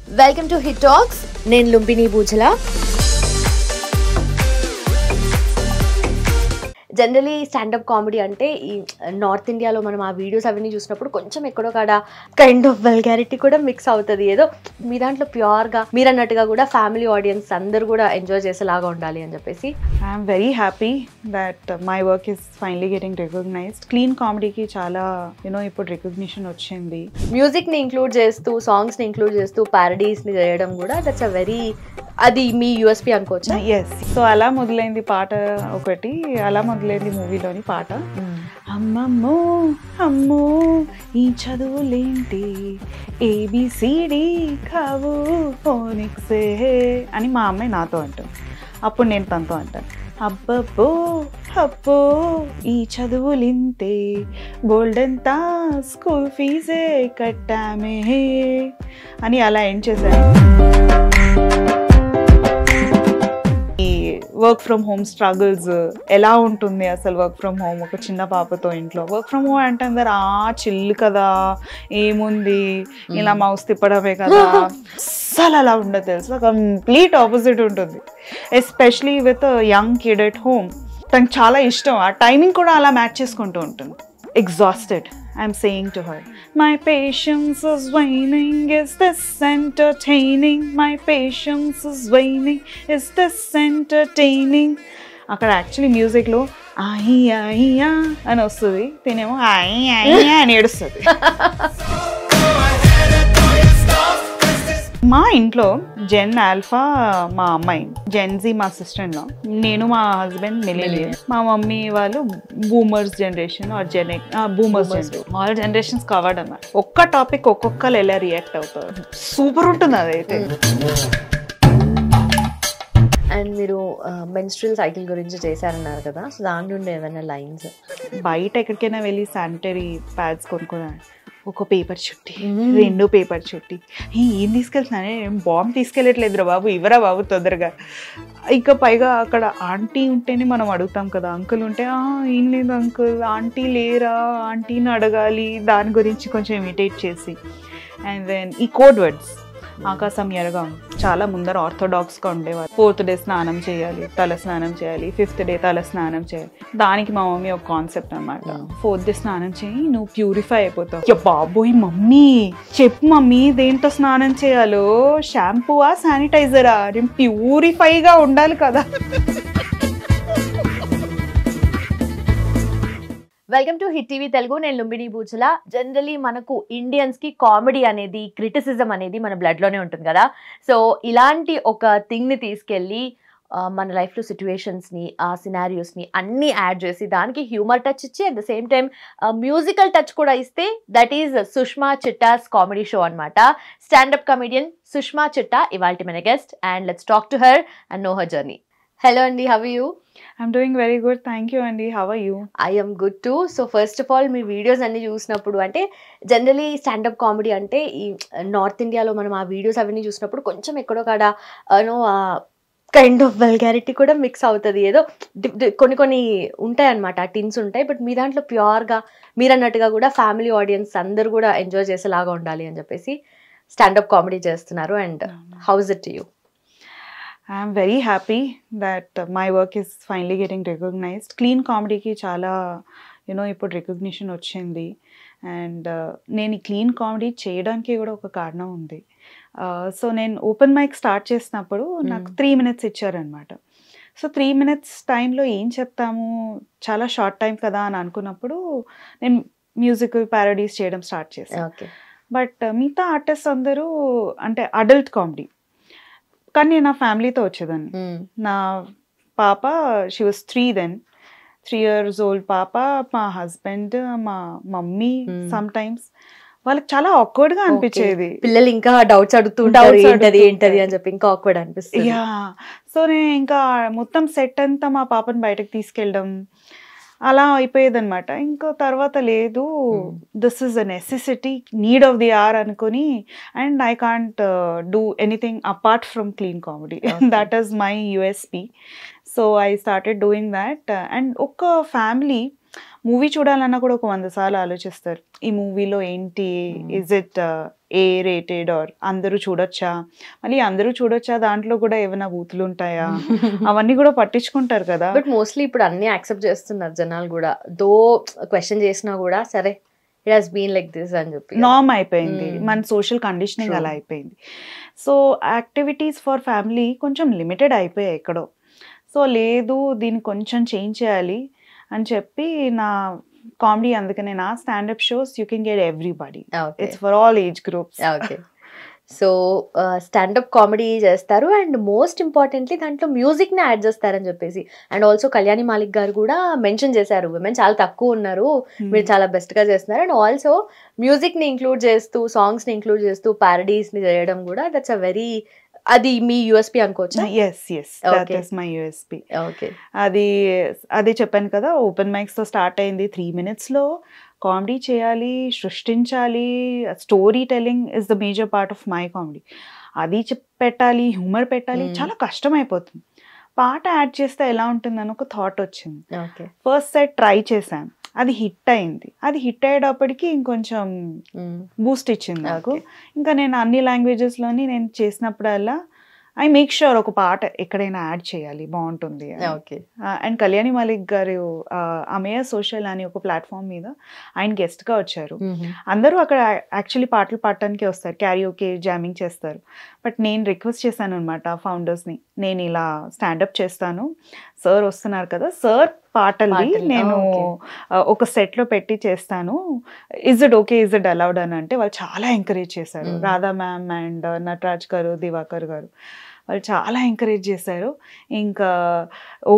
Welcome to hit talks. నేను Lumbini బూచల. Generally stand up comedy అంటే ఈ నార్త్ ఇండియాలో మనం ఆ వీడియోస్ అవన్నీ చూసినప్పుడు కొంచెం ఎక్కడో కాడ కైండ్ ఆఫ్ వల్గారిటీ కూడా మిక్స్ అవుతుంది. ఏదో మీ దాంట్లో ప్యూర్గా మీరు అన్నట్టుగా కూడా ఫ్యామిలీ ఆడియన్స్ అందరు కూడా ఎంజాయ్ చేసేలాగా ఉండాలి అని చెప్పేసి. I'm very happy that my work is finally getting recognized. Clean కామెడీకి చాలా ఇప్పుడు రికగ్నిషన్ వచ్చింది. మ్యూజిక్ని ఇంక్లూడ్ చేస్తూ సాంగ్స్ని ఇంక్లూడ్ చేస్తూ ప్యారడీస్ని చేయడం కూడా దట్స్ అ వెరీ, అది మీ యూఎస్పీ అనుకోవచ్చు. ఎస్. సో అలా మొదలైంది పాట ఒకటి, అలా మొదలైంది మూవీలోని పాట. అమ్మమ్మో అమ్మో ఈ చదువులేంటి, ఏబిసిడి కావు ఫోనిక్సే అని మా అమ్మాయి నాతో అంటాను. అప్పుడు నేను తనతో అంటాను, అబ్బబ్బో అబ్బో ఈ చదువులింతే, బోల్డంతా స్కూల్ ఫీజే కట్టామే అని అలా ఎండ్ చేశాను. ఈ వర్క్ ఫ్రమ్ హోమ్ స్ట్రగుల్స్ ఎలా ఉంటుంది అసలు, వర్క్ ఫ్రమ్ హోమ్ ఒక చిన్న పాపతో ఇంట్లో వర్క్ ఫ్రమ్ హోమ్ అంటే అందరు చిల్లు కదా, ఏముంది ఇలా మౌస్ తిప్పడమే కదా, అస్సలు అలా ఉండదు తెలుసు. కంప్లీట్ ఆపోజిట్ ఉంటుంది. Especially with young kid at home. తనకు చాలా ఇష్టం, ఆ టైమింగ్ కూడా అలా మ్యాచ్ చేసుకుంటూ ఉంటుంది. Exhausted. I'm saying to her, my patience is waning, is this entertaining? My patience is waning, is this entertaining? అక్కడ యాక్చువల్లీ మ్యూజిక్లో ఆయి ఆయియా అని వస్తుంది, తినేమో ఆయి ఆయియా అని ఏడుస్తుంది. మా ఇంట్లో జెన్ ఆల్ఫా మా అమ్మాయి, జెన్జీ మా సిస్టర్లో, నేను మా హస్బెండ్ మిలీనియల్, మా మమ్మీ వాళ్ళు boomers generation or boomers generation. All generations covered అన్నమాట. ఒక్క టాపిక్ ఒక్కొక్కరు ఎలా రియాక్ట్ అవుతారు, సూపర్ ఉంటుంది అదైతే. అండ్ మీరు మెన్స్ట్రువల్ సైకిల్ గురించి చేశారన్నారు కదా, సో దాని నుండి ఏమైనా లైన్స్? బయట ఎక్కడికైనా వెళ్ళి శానిటరీ ప్యాడ్స్ కొనుక్కున్నాను. ఒక పేపర్ చుట్టి, 2 పేపర్ చుట్టి, ఏం తీసుకెళ్తున్నానే, బాంబు తీసుకెళ్ళట్లేదురా బాబు, ఇవరా బాబు తొందరగా. ఇంకా పైగా అక్కడ ఆంటీ ఉంటేనే మనం అడుగుతాం కదా, అంకుల్ ఉంటే ఏం లేదు అంకుల్, ఆంటీ లేరా, ఆంటీని అడగాలి, దాని గురించి కొంచెం ఇమిటేట్ చేసి. అండ్ దెన్ ఈ కోడ్ వర్డ్స్, ఆకాశం ఎరగం చాలా ముందర ఆర్థోడాక్స్గా ఉండేవారు. 4th డే స్నానం చేయాలి, తల స్నానం చేయాలి, 5th డే తల స్నానం చేయాలి. దానికి మా మమ్మీ ఒక కాన్సెప్ట్ అనమాట, 4th డే స్నానం చేయి నువ్వు ప్యూరిఫై అయిపోతావు. బాబోయ్ మమ్మీ చెప్పు మమ్మీ, దేంతో స్నానం చేయాలో, షాంపూవా శానిటైజరా, నేను ప్యూరిఫైగా ఉండాలి కదా. Welcome to hit TV Telugu. నేను లుంబిని బూచల. జనరలీ మనకు ఇండియన్స్కి కామెడీ అనేది, క్రిటిసిజం అనేది మన బ్లడ్లోనే ఉంటుంది కదా. సో ఇలాంటి ఒక థింగ్ని తీసుకెళ్ళి మన లైఫ్లో సిచ్యువేషన్స్ని, ఆ సినారియోస్ని అన్నీ యాడ్ చేసి దానికి హ్యూమర్ టచ్ ఇచ్చి at the same time musical touch కూడా ఇస్తే, that is Sushma Chitta's comedy show అనమాట. స్టాండప్ కమెడియన్ సుష్మా చిట్టా ఇవాల్టి మన guest, and let's talk to her and know her journey. Hello అండి, how are you? I'm doing very good, thank you అండి. How are you? I am good too. So first of all, me videos అన్ని చూసినప్పుడు, అంటే generally stand up comedy అంటే ఈ north ఇండియాలో మనం ఆ వీడియోస్ అవన్నీ చూసినప్పుడు కొంచెం ఎక్కడో కాడ కైండ్ ఆఫ్ వల్గారిటీ కూడా మిక్స్ అవుతుంది. ఏదో కొన్ని ఉంటాయి అన్నమాట, ఆ టిన్స్ ఉంటాయి. బట్ మీ దాంట్లో ప్యూర్గా మీరు అన్నట్టుగా కూడా ఫ్యామిలీ ఆడియన్స్ అందరు కూడా ఎంజాయ్ చేసేలాగా ఉండాలి అని చెప్పేసి స్టాండప్ కామెడీ చేస్తున్నారు. And how is it to you? I'm very happy that my work is finally getting recognized. Clean కామెడీకి చాలా ఇప్పుడు రికగ్నిషన్ వచ్చింది. అండ్ నేను ఈ క్లీన్ కామెడీ చేయడానికి కూడా ఒక కారణం ఉంది. సో నేను ఓపెన్ మైక్ స్టార్ట్ చేసినప్పుడు నాకు 3 minutes ఇచ్చారనమాట. సో 3 minutes టైంలో ఏం చెప్తాము, చాలా షార్ట్ టైం కదా అని అనుకున్నప్పుడు నేను మ్యూజికల్ ప్యారడీస్ చేయడం స్టార్ట్ చేశాను. బట్ మిగతా ఆర్టిస్ట్ అందరూ అంటే అడల్ట్ కామెడీ, కానీ నేను నా ఫ్యామిలీతో వచ్చేదాన్ని. నా పాప, షీ వాజ్ 3 years old పాప, మా హస్బెండ్, మా మమ్మీ. సమ్ టైమ్స్ వాళ్ళకి చాలా ఆక్వర్డ్ గా అనిపించేది. పిల్లలు ఇంకా డౌట్స్ అడుగుతుంటారు, ఏంటది అని చెప్పి ఇంకా ఆక్వర్డ్ అనిపిస్తుంది. సో నేను ఇంకా మొత్తం సెట్ అంతా మా పాపని బయటకు తీసుకెళ్ళడం అలా అయిపోయేది అనమాట. ఇంకా తర్వాత లేదు, this is a necessity, need of the hour అనుకుని, and I can't do anything apart from clean comedy. That is my USP. So I started doing that. And ఒక ఫ్యామిలీ మూవీ చూడాలన్నా కూడా ఒక 100 సార్లు ఆలోచిస్తారు, ఈ మూవీలో ఏంటి, is it A rated or అందరూ చూడొచ్చా, మళ్ళీ అందరూ చూడొచ్చా దాంట్లో కూడా ఏమైనా బూతులు ఉంటాయా, అవన్నీ కూడా పట్టించుకుంటారు కదా. బట్ మోస్ట్లీ ఇప్పుడు అన్ని యాక్సెప్ట్ చేస్తున్నారు జనాలు కూడా, దో క్వశ్చన్ చేసినా కూడా సరే it has been like this అని చెప్పి నార్మ్ అయిపోయింది, మన సోషల్ కండిషనింగ్ అలా అయిపోయింది. సో యాక్టివిటీస్ ఫర్ ఫ్యామిలీ కొంచెం లిమిటెడ్ అయిపోయాయి ఎక్కడో. సో లేదు దీన్ని కొంచెం చేంజ్ చేయాలి అని చెప్పి నా కామెడీ, అందుకనే నా stand up shows you can get everybody, it's for all age groups. Okay, so stand up comedy చేస్తారు అండ్ మోస్ట్ ఇంపార్టెంట్లీ దాంట్లో మ్యూజిక్ని యాడ్ చేస్తారని చెప్పేసి, అండ్ ఆల్సో కళ్యాణి మాలిక్ గారు కూడా మెన్షన్ చేశారు విమెన్ చాలా తక్కువ ఉన్నారు, మీరు చాలా బెస్ట్గా చేస్తున్నారు. అండ్ ఆల్సో మ్యూజిక్ని ఇంక్లూడ్ చేస్తూ, సాంగ్స్ని ఇంక్లూడ్ చేస్తూ ప్యారడీస్ని చేయడం కూడా దట్స్ అ వెరీ, అది మీ యూఎస్పీ అనుకోవచ్చు. That is my USP. అది చెప్పాను కదా, ఓపెన్ మైక్స్ తో స్టార్ట్ అయింది. 3 minutes లో కామెడీ చేయాలి, సృష్టించాలి, story telling is the major part of my comedy. అది పెట్టాలి, హ్యూమర్ పెట్టాలి, చాలా కష్టం అయిపోతుంది. పాట యాడ్ చేస్తే ఎలా ఉంటుందని ఒక థాట్ వచ్చింది. ఫస్ట్ సెట్ ట్రై చేశాను, అది హిట్ అయింది. అది హిట్ అయ్యేటప్పటికి ఇంకొంచెం బూస్ట్ ఇచ్చింది నాకు. ఇంకా నేను అన్ని లాంగ్వేజెస్లోని నేను చేసినప్పుడల్లా ఐ మేక్ ష్యూర్ ఒక పాట ఎక్కడైనా యాడ్ చేయాలి, బాగుంటుంది. అండ్ కళ్యాణి మాలిక్ గారు అమేయ సోషల్ అని ఒక ప్లాట్ఫామ్ మీద ఆయన గెస్ట్గా వచ్చారు. అందరూ అక్కడ యాక్చువల్లీ పాటలు పాడటానికి వస్తారు, క్యారియోకే జామింగ్ చేస్తారు. బట్ నేను రిక్వెస్ట్ చేశాను అనమాట ఫౌండర్స్ని, నేను ఇలా స్టాండప్ చేస్తాను, సార్ వస్తున్నారు కదా, సార్ పాటల్ని నేను ఒక సెట్లో పెట్టి చేస్తాను, is it okay, is it allowed అని అంటే వాళ్ళు చాలా ఎంకరేజ్ చేశారు. రాధా మ్యామ్ అండ్ నటరాజ్ గారు, దివాకర్ గారు వాళ్ళు చాలా ఎంకరేజ్ చేశారు. ఇంకా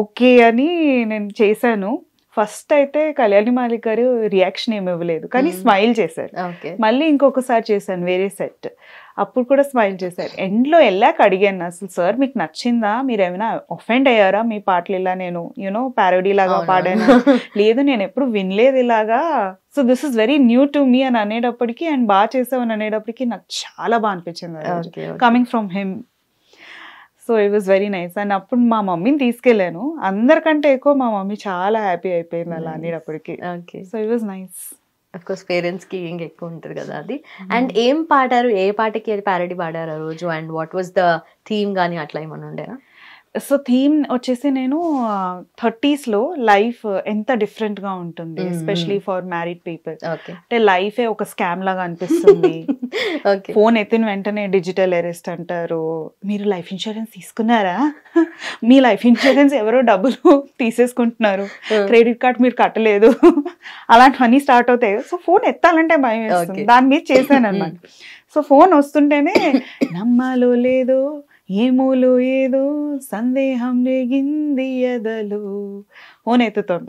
ఓకే అని నేను చేశాను. ఫస్ట్ అయితే కళ్యాణి మాలిక్ గారు రియాక్షన్ ఏమి ఇవ్వలేదు, కానీ స్మైల్ చేశారు. మళ్ళీ ఇంకొకసారి చేశాను వేరే సెట్, అప్పుడు కూడా స్మైల్ చేశారు. ఎండ్లో వెళ్ళాక అడిగాను, అసలు సార్ మీకు నచ్చిందా, మీరు ఏమైనా ఒఫెండ్ అయ్యారా మీ పాటలు ఇలా నేను యూనో ప్యారోడీ లాగా పాడాను? లేదు నేను ఎప్పుడు వినలేదు ఇలాగా, so this is very new to me అని అనేటప్పటికి, అండ్ బాగా చేసావు అని అనేటప్పటికి నాకు చాలా బాగా అనిపించింది coming from him. So it was very nice. And అప్పుడు మా మమ్మీని తీసుకెళ్ళాను, అందరికంటే ఎక్కువ మా మమ్మీ చాలా హ్యాపీ అయిపోయింది అలా అనేటప్పటికి. So it was nice. Of course parents కి ఇంకా ఎక్కువ ఉంటుంది కదా అది. అండ్ ఏం పాడారు, ఏ పాటకి ప్యారడీ పాడారు ఆ రోజు, and what was the theme కానీ అట్లా ఏమన్నా ఉండేనా? సో థీమ్ వచ్చేసి నేను 30s లో లైఫ్ ఎంత డిఫరెంట్ గా ఉంటుంది, ఎస్పెషలీ ఫర్ మ్యారీడ్ పీపుల్. అంటే లైఫే ఒక స్కామ్ లాగా అనిపిస్తుంది. ఫోన్ ఎత్తిన వెంటనే డిజిటల్ అరెస్ట్ అంటారు, మీరు లైఫ్ ఇన్సూరెన్స్ తీసుకున్నారా, మీ లైఫ్ ఇన్సూరెన్స్ ఎవరో డబ్బులు తీసేసుకుంటున్నారు, క్రెడిట్ కార్డ్ మీరు కట్టలేదు, అలాంటివన్నీ స్టార్ట్ అవుతాయి. సో ఫోన్ ఎత్తాలంటే భయం వేస్తుంది, దాని మీద చేశాను అనమాట. సో ఫోన్ వస్తుంటేనే నమ్మాలో లేదో ఏమోలో ఏదో సందేహం రేగింది ఎదలో, ఫోన్ ఎత్తుతాం,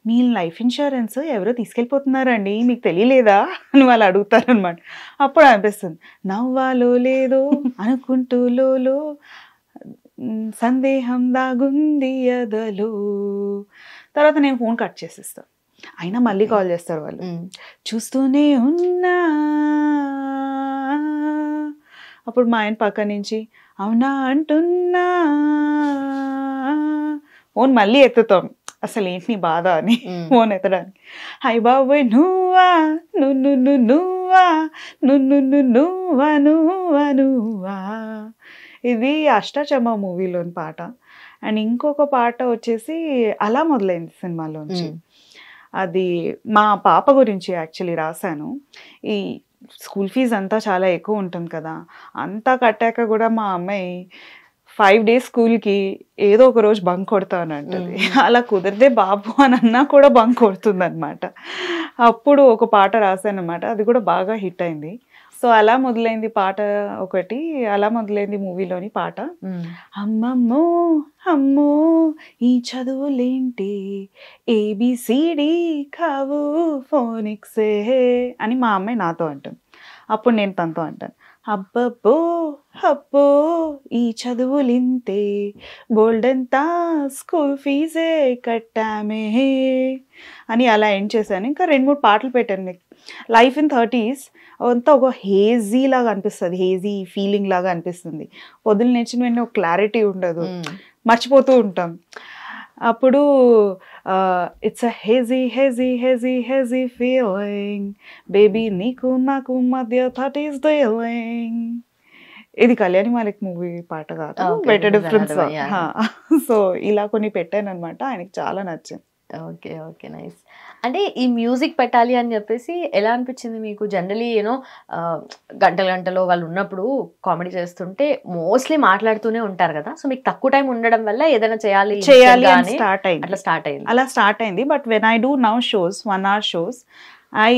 మీ లైఫ్ ఇన్సూరెన్స్ ఎవరో తీసుకెళ్ళిపోతున్నారండి మీకు తెలియలేదా అని వాళ్ళు అడుగుతారు అనమాట. అప్పుడు అనిపిస్తుంది నవ్వాలో లేదో అనుకుంటూ లోలో సందేహం దాగుంది ఎదలో. తర్వాత నేను ఫోన్ కట్ చేసేస్తాను, అయినా మళ్ళీ కాల్ చేస్తారు వాళ్ళు, చూస్తూనే ఉన్నా. అప్పుడు మా ఆయన పక్క నుంచి అవునా అంటున్నా, ఫోన్ మళ్ళీ ఎత్తుతాం, అసలు ఏంటి నీ బాధ అని ఫోన్ ఎత్తడానికి. హై బాబోయ్ నువ్వా నువ్వా నువ్వా నువ్వా నువ్వా, ఇది అష్టాచమ్మ మూవీలోని పాట. అండ్ ఇంకొక పాట వచ్చేసి అలా మొదలైంది సినిమాలోంచి, అది మా పాప గురించి యాక్చువల్లీ రాశాను. ఈ స్కూల్ ఫీజు అంతా చాలా ఎక్కువ ఉంటుంది కదా, అంతా కట్టాక కూడా మా అమ్మాయి 5 days స్కూల్కి ఏదో ఒక రోజు బంక్ కొడతానంటది. అలా కుదిరితే బాబు అని అన్నా కూడా బంక్ కొడుతుంది అనమాట. అప్పుడు ఒక పాట రాశాను అనమాట, అది కూడా బాగా హిట్ అయింది. సో అలా మొదలైంది పాట ఒకటి, అలా మొదలైంది మూవీలోని పాట. అమ్మమ్మో అమ్మో ఈ చదువులేంటి ఏబిసిడి కావు ఫోనిక్సే అని మా అమ్మాయి నాతో అంటుంది. అప్పుడు నేను తనతో అంటాను, అబ్బబ్బో అబ్బో ఈ చదువులింతే బోల్డంతా స్కూల్ ఫీజే కట్టామే అని అలా ఎండ్ చేశాను. ఇంకా 2-3 పాటలు పెట్టాను. మీకు లైఫ్ ఇన్ 30s అంతా ఒక హేజీ లాగా అనిపిస్తుంది, హేజీ ఫీలింగ్ లాగా అనిపిస్తుంది. పొద్దున్న నేర్చిన వెంటనే ఒక క్లారిటీ ఉండదు, మర్చిపోతూ ఉంటాం. అప్పుడు ఇట్స్ అ హెజీ హెజీ హెజీ హెజీ ఫీలింగ్ బేబీ నీకు నాకు మధ్య థట్ ఈస్ డీలింగ్. ఇది కళ్యాణి మాలిక్ మూవీ పాట కాదు, బెటర్ డిఫరెన్స్. సో ఇలా కొన్ని పెట్టాను అనమాట, ఆయనకి చాలా నచ్చింది. Okay okay nice. అంటే ఈ మ్యూజిక్ పెట్టాలి అని చెప్పేసి ఎలా అనిపించింది మీకు? జనరలీ యూనో గంటలు గంటలో వాళ్ళు ఉన్నప్పుడు కామెడీ చేస్తుంటే మోస్ట్లీ మాట్లాడుతూనే ఉంటారు కదా, సో మీకు తక్కువ టైం ఉండడం వల్ల ఏదైనా చేయాలి అని స్టార్ట్ అయింది. But when I do now shows 1 hour shows, I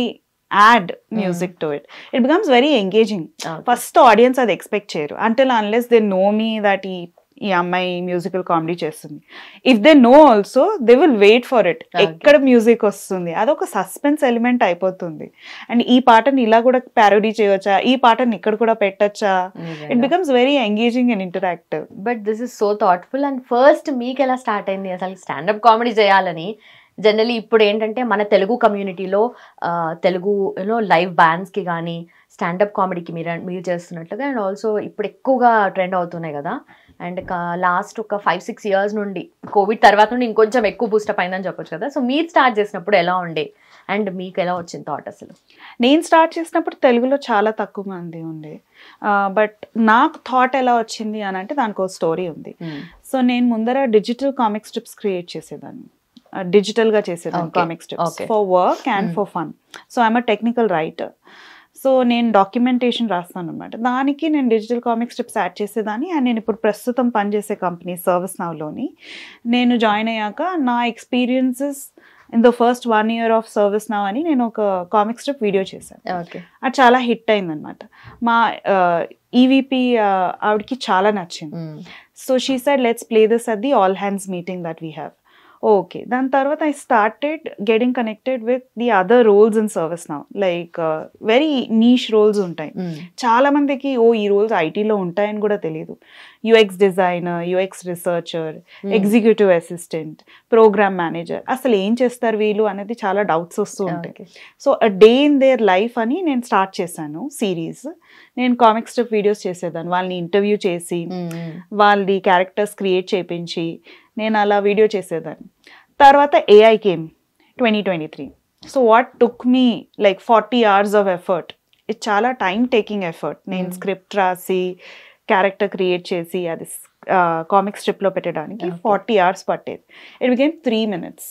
add music to it. It becomes very engaging. First audience అది ఎక్స్పెక్ట్ చేయరు until unless they know me that ఈ అమ్మాయి మ్యూజికల్ కామెడీ చేస్తుంది. If they know also they will wait for it, ఎక్కడ music వస్తుంది, అదొక suspense element అయిపోతుంది. And ఈ పాటని ఇలా కూడా ప్యారోడీ చేయవచ్చా, ఈ పాటని ఇక్కడ కూడా పెట్టచ్చా, it becomes very engaging and interactive. But this is so thoughtful. And first మీకు ఎలా స్టార్ట్ అయింది అసలు స్టాండప్ కామెడీ చేయాలని? జనరలీ ఇప్పుడు ఏంటంటే మన తెలుగు కమ్యూనిటీలో తెలుగు యూనో లైవ్ బ్యాండ్స్కి కానీ స్టాండప్ కామెడీకి మీరు చేస్తున్నట్లుగా అండ్ ఆల్సో ఇప్పుడు ఎక్కువగా ట్రెండ్ అవుతున్నాయి కదా. అండ్ లాస్ట్ ఒక 5-6 years నుండి కోవిడ్ తర్వాత నుండి ఇంకొంచెం ఎక్కువ బూస్టప్ అయిందని చెప్పొచ్చు కదా. సో మీరు స్టార్ట్ చేసినప్పుడు ఎలా ఉండే అండ్ మీకు ఎలా వచ్చింది థాట్ అసలు? నేను స్టార్ట్ చేసినప్పుడు తెలుగులో చాలా తక్కువ మంది ఉండే, బట్ నాకు థాట్ ఎలా వచ్చింది అని అంటే దానికి ఒక స్టోరీ ఉంది. సో నేను ముందర డిజిటల్ కామిక్ స్ట్రిప్స్ క్రియేట్ చేసేదాన్ని, డిజిటల్గా చేసేదాన్ని comic strips for work and for fun. So I'm a technical writer. So నేను డాక్యుమెంటేషన్ రాస్తాను అనమాట, దానికి నేను డిజిటల్ కామిక్ స్ట్రిప్స్ యాడ్ చేసేదాన్ని. అండ్ నేను ఇప్పుడు ప్రస్తుతం పనిచేసే కంపెనీ సర్వీస్ నౌలోని నేను జాయిన్ అయ్యాక నా experiences in the first 1 year of service now అని నేను ఒక కామిక్ స్ట్రిప్ వీడియో చేశాను. అది చాలా హిట్ అయిందనమాట. మా ఈవీపీ ఆవిడకి చాలా నచ్చింది. So she said let's play this at the all hands meeting that we have. Okay, దాని తర్వాత I started getting connected with the other roles in service now, like very niche roles ఉంటాయి. చాలా మందికి ఈ roles ఐటీలో ఉంటాయని కూడా తెలియదు. UX designer, UX researcher, executive assistant, program manager, అసలు ఏం చేస్తారు వీళ్ళు అనేది చాలా డౌట్స్ వస్తూ ఉంటాయి. So a day in their life అని నేను స్టార్ట్ చేశాను సిరీస్. నేను కామిక్ స్ట్రిప్ వీడియోస్ చేసేదాన్ని, వాళ్ళని ఇంటర్వ్యూ చేసి వాళ్ళది క్యారెక్టర్స్ క్రియేట్ చేయించి నేను అలా వీడియో చేసేదాన్ని. తర్వాత AI came 2023. So what took me like 40 hours of effort, ఇది చాలా టైం టేకింగ్ ఎఫర్ట్. నేను స్క్రిప్ట్ రాసి క్యారెక్టర్ క్రియేట్ చేసి అది కామిక్ స్ట్రిప్లో పెట్టడానికి 40 hours పట్టేది. ఇట్ బికేమ్ 3 minutes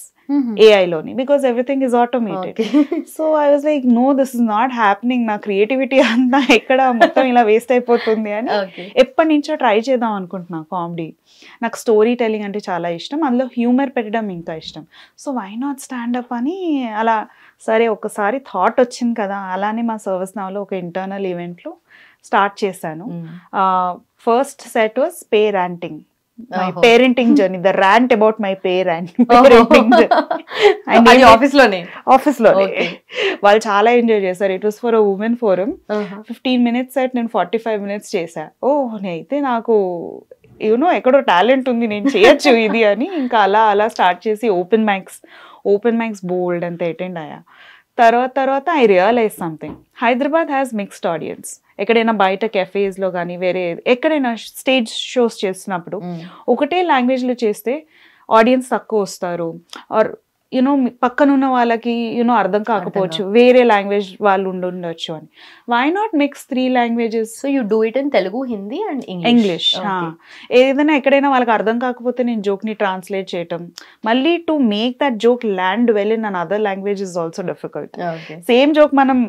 ఏఐలోని, because everything is automated. So I was like no this is not happening, నా క్రియేటివిటీ అంతా ఎక్కడ మొత్తం ఇలా వేస్ట్ అయిపోతుంది అని ఎప్పటి నుంచో ట్రై చేద్దాం అనుకుంటున్నా కామెడీ. నాకు స్టోరీ టెల్లింగ్ అంటే చాలా ఇష్టం, అందులో హ్యూమర్ పెట్టడం ఇంకా ఇష్టం. సో వై నాట్ స్టాండప్ అని అలా సరే ఒకసారి థాట్ వచ్చింది కదా. అలానే మా సర్వీస్ నౌలో ఒక ఇంటర్నల్ ఈవెంట్లో స్టార్ట్ చేశాను. First set was pay ranting, my parenting journey, the rant about my parenting journey. Office లోనే వాళ్ళు చాలా ఎంజాయ్ చేశారు. It was for a women forum. 15 minutes set నేను 45 minutes చేశా. నేనైతే నాకు యూనో ఎక్కడో టాలెంట్ ఉంది, నేను చేయొచ్చు ఇది అని ఇంకా అలా స్టార్ట్ చేసి ఓపెన్ మైక్స్ బోల్డ్ అంతా అటెండ్ అయ్యా. తర్వాత I realize something, Hyderabad has mixed audience. ఎక్కడైనా బయట కెఫేస్లో కానీ వేరే ఎక్కడైనా స్టేజ్ షోస్ చేస్తున్నప్పుడు ఒకటే లాంగ్వేజ్లో చేస్తే ఆడియన్స్ తక్కువ వస్తారు, ఆర్ యూనో పక్కనున్న వాళ్ళకి యూనో అర్థం కాకపోవచ్చు, వేరే లాంగ్వేజ్ వాళ్ళు ఉండొచ్చు అని. Why not mix 3 languages? So you do it in Telugu, Hindi and English. ఏదైనా ఎక్కడైనా వాళ్ళకి అర్థం కాకపోతే నేను జోక్ని ట్రాన్స్లేట్ చేయటం, మళ్ళీ to make that joke land well in an other language is also difficult. Same joke మనం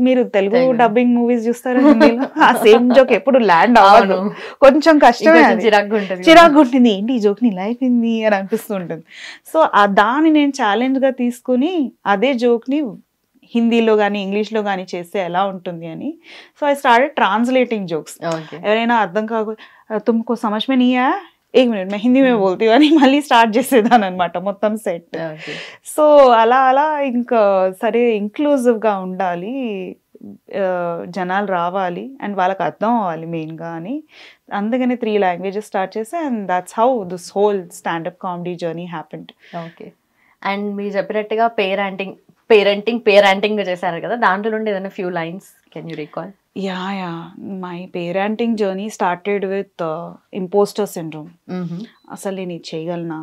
మీరు తెలుగు డబ్బింగ్ మూవీస్ చూస్తారు, హిందీలో ఆ సేమ్ జోక్ ఎప్పుడు ల్యాండ్ అవ్వదు, కొంచెం కష్టమే, చిరాకు ఉంటుంది, ఏంటి ఈ జోక్ని ఇలా అయిపోయింది అని అనిపిస్తూ ఉంటుంది. సో దాన్ని నేను ఛాలెంజ్గా తీసుకుని అదే జోక్ని హిందీలో కానీ ఇంగ్లీష్లో కానీ చేస్తే ఎలా ఉంటుంది అని. So I started translating jokes. ఎవరైనా అర్థం కాకపోతే తుమ్కో సమజ్ మే నీ ఆయా, 1 minute मैं हिंदी में बोलती हूँ అని మళ్ళీ స్టార్ట్ చేసేదాన్ని అనమాట మొత్తం సెట్. సో అలా ఇంకా సరే ఇంక్లూజివ్గా ఉండాలి, జనాలు రావాలి అండ్ వాళ్ళకి అర్థం అవ్వాలి మెయిన్గా అని, అందుకని 3 languages స్టార్ట్ చేసి and that's how this whole standup comedy journey happened. Okay. And మీరు చెప్పినట్టుగా పేరెంటింగ్ చేశారు కదా, దాంట్లో నుండి ఏదైనా few lines can you recall? Yeah. My parenting journey started with imposter syndrome. అసలు నేను ఇది చేయగలనా,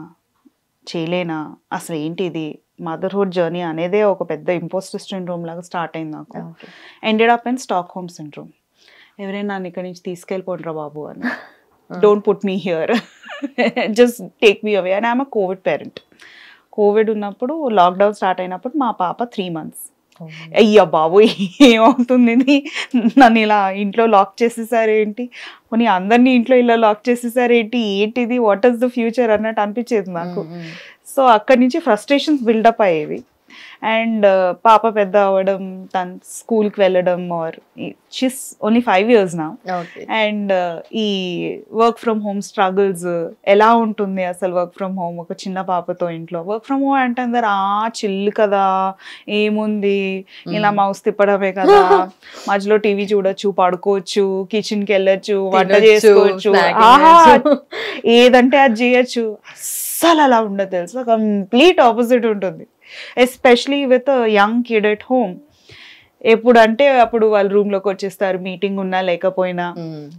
చేయలేనా, అసలు ఏంటి ఇది మదర్హుడ్ జర్నీ అనేదే ఒక పెద్ద ఇంపోస్టర్ సిండ్రోమ్ లాగా స్టార్ట్ అయింది నాకు. Ended up in stock home syndrome. ఎవరైనా నన్ను ఇక్కడి నుంచి తీసుకెళ్ళిపోండిరా బాబు అని, don't put me here, just take me away. And I'm a Covid parent. Covid ఉన్నప్పుడు లాక్డౌన్ స్టార్ట్ అయినప్పుడు మా పాప 3 months. అయ్యా బాబు ఏమవుతుంది ఇది, నన్ను ఇలా ఇంట్లో లాక్ చేసేసారేంటి, పోనీ అందరినీ ఇంట్లో ఇలా లాక్ చేసేసారేంటి, ఏంటిది, వాట్ ఈస్ ద ఫ్యూచర్ అన్నట్టు అనిపించేది నాకు. సో అక్కడి నుంచి ఫ్రస్ట్రేషన్స్ బిల్డప్ అయ్యేవి. అండ్ పాప పెద్ద అవ్వడం, తను స్కూల్కి వెళ్ళడం, ఆర్ షీస్ ఓన్లీ 5 years నా. అండ్ ఈ వర్క్ ఫ్రమ్ హోమ్ స్ట్రగుల్స్ ఎలా ఉంటుంది అసలు, వర్క్ ఫ్రమ్ హోమ్ ఒక చిన్న పాపతో ఇంట్లో వర్క్ ఫ్రమ్ హోమ్ అంటే అందరు చిల్లు కదా, ఏముంది ఇలా మౌస్ తిప్పడమే కదా, మధ్యలో టీవీ చూడొచ్చు, పడుకోవచ్చు, కిచెన్కి వెళ్ళొచ్చు, వంట చేసుకోవచ్చు, ఏదంటే అది చేయొచ్చు. అస్సలు అలా ఉండదు తెలుసు, కంప్లీట్ ఆపోజిట్ ఉంటుంది. Especially with young kid at home. ఎప్పుడు అంటే అప్పుడు వాళ్ళు రూమ్లోకి వచ్చేస్తారు, మీటింగ్ ఉన్నా లేకపోయినా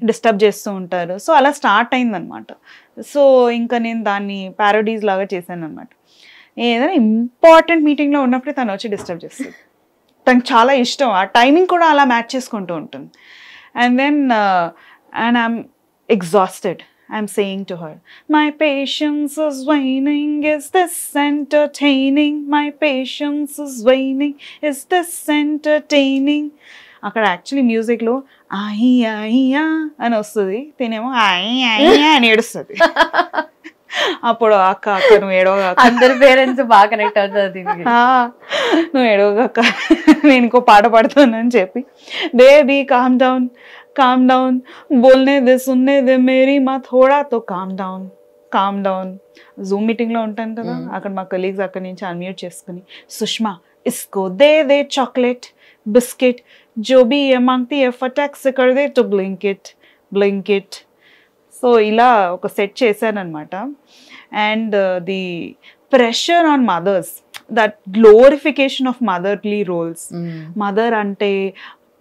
డిస్టర్బ్ చేస్తూ ఉంటారు. సో అలా స్టార్ట్ అయిందనమాట. సో ఇంకా నేను దాన్ని ప్యారోడీస్ లాగా చేశాను అనమాట. ఏదైనా ఇంపార్టెంట్ మీటింగ్లో ఉన్నప్పుడే తను వచ్చి డిస్టర్బ్ చేస్తుంది. తనకు చాలా ఇష్టం, ఆ టైమింగ్ కూడా అలా మ్యాచ్ చేసుకుంటూ ఉంటుంది. And then and I'm exhausted. I'm saying to her, my patience is waning, is this entertaining? My patience is waning, is this entertaining? అక్కడ యాక్చువల్లీ మ్యూజిక్లో అయ్యి అయ్యా అని వస్తుంది, తినేమో అయ్యి అయ్యా అని ఏడుస్తుంది. అప్పుడు అక్క అక్క నువ్వు ఏడవగా, అందరి పేరెంట్స్ బాగా కనెక్ట్ అవుతుంది, నువ్వు ఏడవగాక నేను ఇంకో పాట పాడుతానని చెప్పి, baby calm down calm down, बोलने दे सुनने दे मेरी माँ थोड़ा तो calm down. జూమ్ మీటింగ్ లో ఉంటాను కదా, అక్కడ మా కలీగ్స్ అక్కడి నుంచి అన్మ్యూట్ చేసుకుని, సుష్మా ఇస్కో దే దే చాక్లెట్ బిస్కెట్ జో బీ ఏ మాంగ్తీ ఏ ఫటాక్ సే కర్ దే టు బ్లింకిట్. సో ఇలా ఒక సెట్ చేశాను అనమాట. And the pressure on mothers, that glorification of motherly roles. Mother అంటే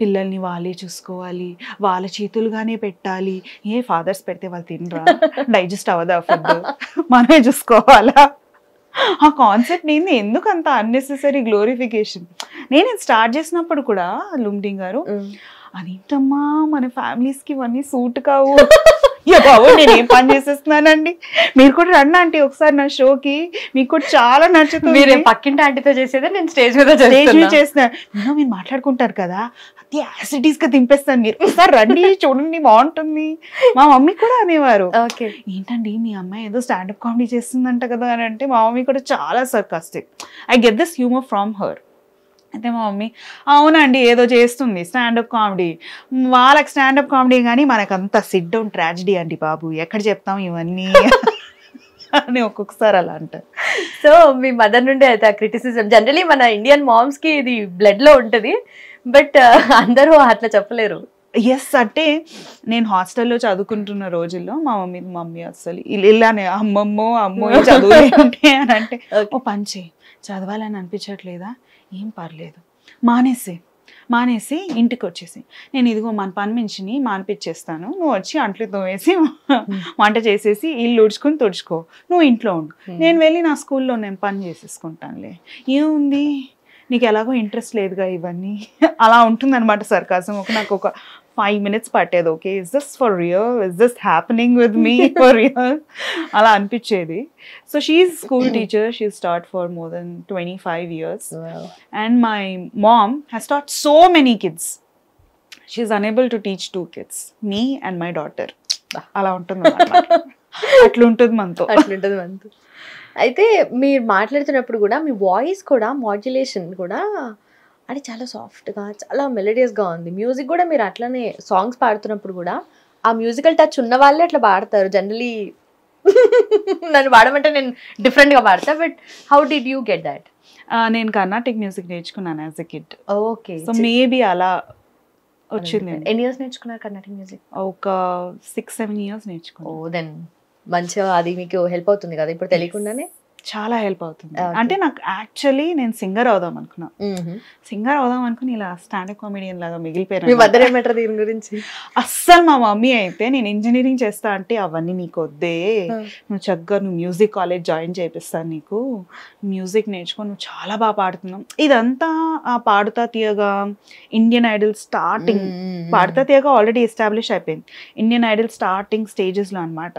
పిల్లల్ని వాళ్ళే చూసుకోవాలి, వాళ్ళ చేతులుగానే పెట్టాలి. ఏ ఫాదర్స్ పెడితే వాళ్ళు తినరా, డైజెస్ట్ అవ్వదా ఫుడ్, మనమే చూసుకోవాలా? ఆ కాన్సెప్ట్ నేను ఎందుకు అంత అన్నెసెసరీ గ్లోరిఫికేషన్. నేను స్టార్ట్ చేసినప్పుడు కూడా లుంబిని గారు, అదేంటమ్మా మన ఫ్యామిలీస్కి ఇవన్నీ సూట్ కావు, బాబు నేను ఏం పని చేసేస్తున్నానండి, మీరు కూడా రండి ఆంటీ ఒకసారి నా షోకి, మీకు కూడా చాలా నచ్చుతుంది. మీరు పక్కింటి ఆంటీతో చేసేదే నేను స్టేజ్ మీద చేస్తున్నా, మీరు మాట్లాడుకుంటారు కదా, అది యాసిటీస్ గా దింపేస్తాను, మీరు ఒకసారి రండి చూడండి బాగుంటుంది. మా మమ్మీ కూడా అనేవారు, ఏంటండి మీ అమ్మాయి ఏదో స్టాండప్ కామెడీ చేస్తుందంట కదా అని అంటే, మా మమ్మీ కూడా చాలా sarcastic. I get this humour from her. అయితే మా మమ్మీ, అవునండి ఏదో చేస్తుంది స్టాండప్ కామెడీ, వాళ్ళకి స్టాండప్ కామెడీ కానీ మనకంతా సిట్ డౌన్ ట్రాజడీ అండి బాబు, ఎక్కడ చెప్తాం ఇవన్నీ అని ఒక్కొక్కసారి అలా అంటారు. సో మీ మదర్ నుండి అయితే క్రిటిసిజం జనరలీ మన ఇండియన్ మామ్స్ కి ఇది బ్లడ్ లో ఉంటది, బట్ అందరూ అట్లా చెప్పలేరు. ఎస్, అంటే నేను హాస్టల్లో చదువుకుంటున్న రోజుల్లో మా మమ్మీ అసలు ఇలానే అమ్మమ్మో అమ్మో చదువులేంటే అని అంటే, ఓ పంచే చదవాలని అనిపించట్లేదా, ఏం పర్లేదు మానేసి ఇంటికి వచ్చేసి నేను ఇదిగో మన పని మనిషిని మానిపించేస్తాను, నువ్వు వచ్చి అంట్లు తోవేసి వంట చేసేసి ఇల్లు ఉడుచుకుని తుడుచుకో, నువ్వు ఇంట్లో ఉండు, నేను వెళ్ళి నా స్కూల్లో నేను పని చేసేసుకుంటానులే, ఏముంది నీకు ఎలాగో ఇంట్రెస్ట్ లేదుగా ఇవన్నీ, అలా ఉంటుందన్నమాట సర్కాసం. నాకు ఒక 5 minutes పట్టేది, okay is this for real, is this happening with me for real అలా అనిపించేది. So she is school teacher, she is taught for more than 25 years. Wow. And my mom has taught so many kids. She is unable to teach 2 kids, me and my daughter. అలా ఉంటుంది అట్లుంటుంది మనతో. అయితే మీరు మాట్లాడుతున్నప్పుడు కూడా మీ voice కూడా modulation కూడా అది చాలా సాఫ్ట్గా చాలా మెలోడియస్గా ఉంది. మ్యూజిక్ కూడా మీరు అట్లనే సాంగ్స్ పాడుతున్నప్పుడు కూడా ఆ మ్యూజికల్ టచ్ ఉన్న వాళ్ళే అట్లా పాడతారు. జనరలీ నన్ను పాడమంటే నేను డిఫరెంట్గా పాడతా, but how did you get that? నేను కర్ణాటిక్ మ్యూజిక్ నేర్చుకున్నాను as a kid. Okay, so maybe అలా వచ్చింది. ఎన్ని ఇయర్స్ నేర్చుకున్నారు కర్ణాటిక్ మ్యూజిక్? ఒక 6-7 years నేర్చుకున్నాను. ఓ దెన్ మంచిగా అది మీకు హెల్ప్ అవుతుంది కదా ఇప్పుడు తెలియకుండానే. చాలా హెల్ప్ అవుతుంది. అంటే నాకు యాక్చువల్లీ నేను సింగర్ అవుదాం అనుకున్నా, సింగర్ అవుదాం అనుకుని ఇలా స్టాండప్ కామెడియన్ లాగా మిగిలిపోయాను. దీని గురించి అస్సలు మా మమ్మీ అయితే నేను ఇంజనీరింగ్ చేస్తా అంటే అవన్నీ నీకు వద్దే, నువ్వు చక్కగా నువ్వు మ్యూజిక్ కాలేజ్ జాయిన్ చేపిస్తాను, నీకు మ్యూజిక్ నేర్చుకో, నువ్వు చాలా బాగా పాడుతున్నావు. ఇదంతా ఆ పాడుతా తీయగా ఇండియన్ ఐడల్ స్టార్టింగ్, పాడుతా తీయగా ఆల్రెడీ ఎస్టాబ్లిష్ అయిపోయింది, ఇండియన్ ఐడల్ స్టార్టింగ్ స్టేజెస్లో అనమాట.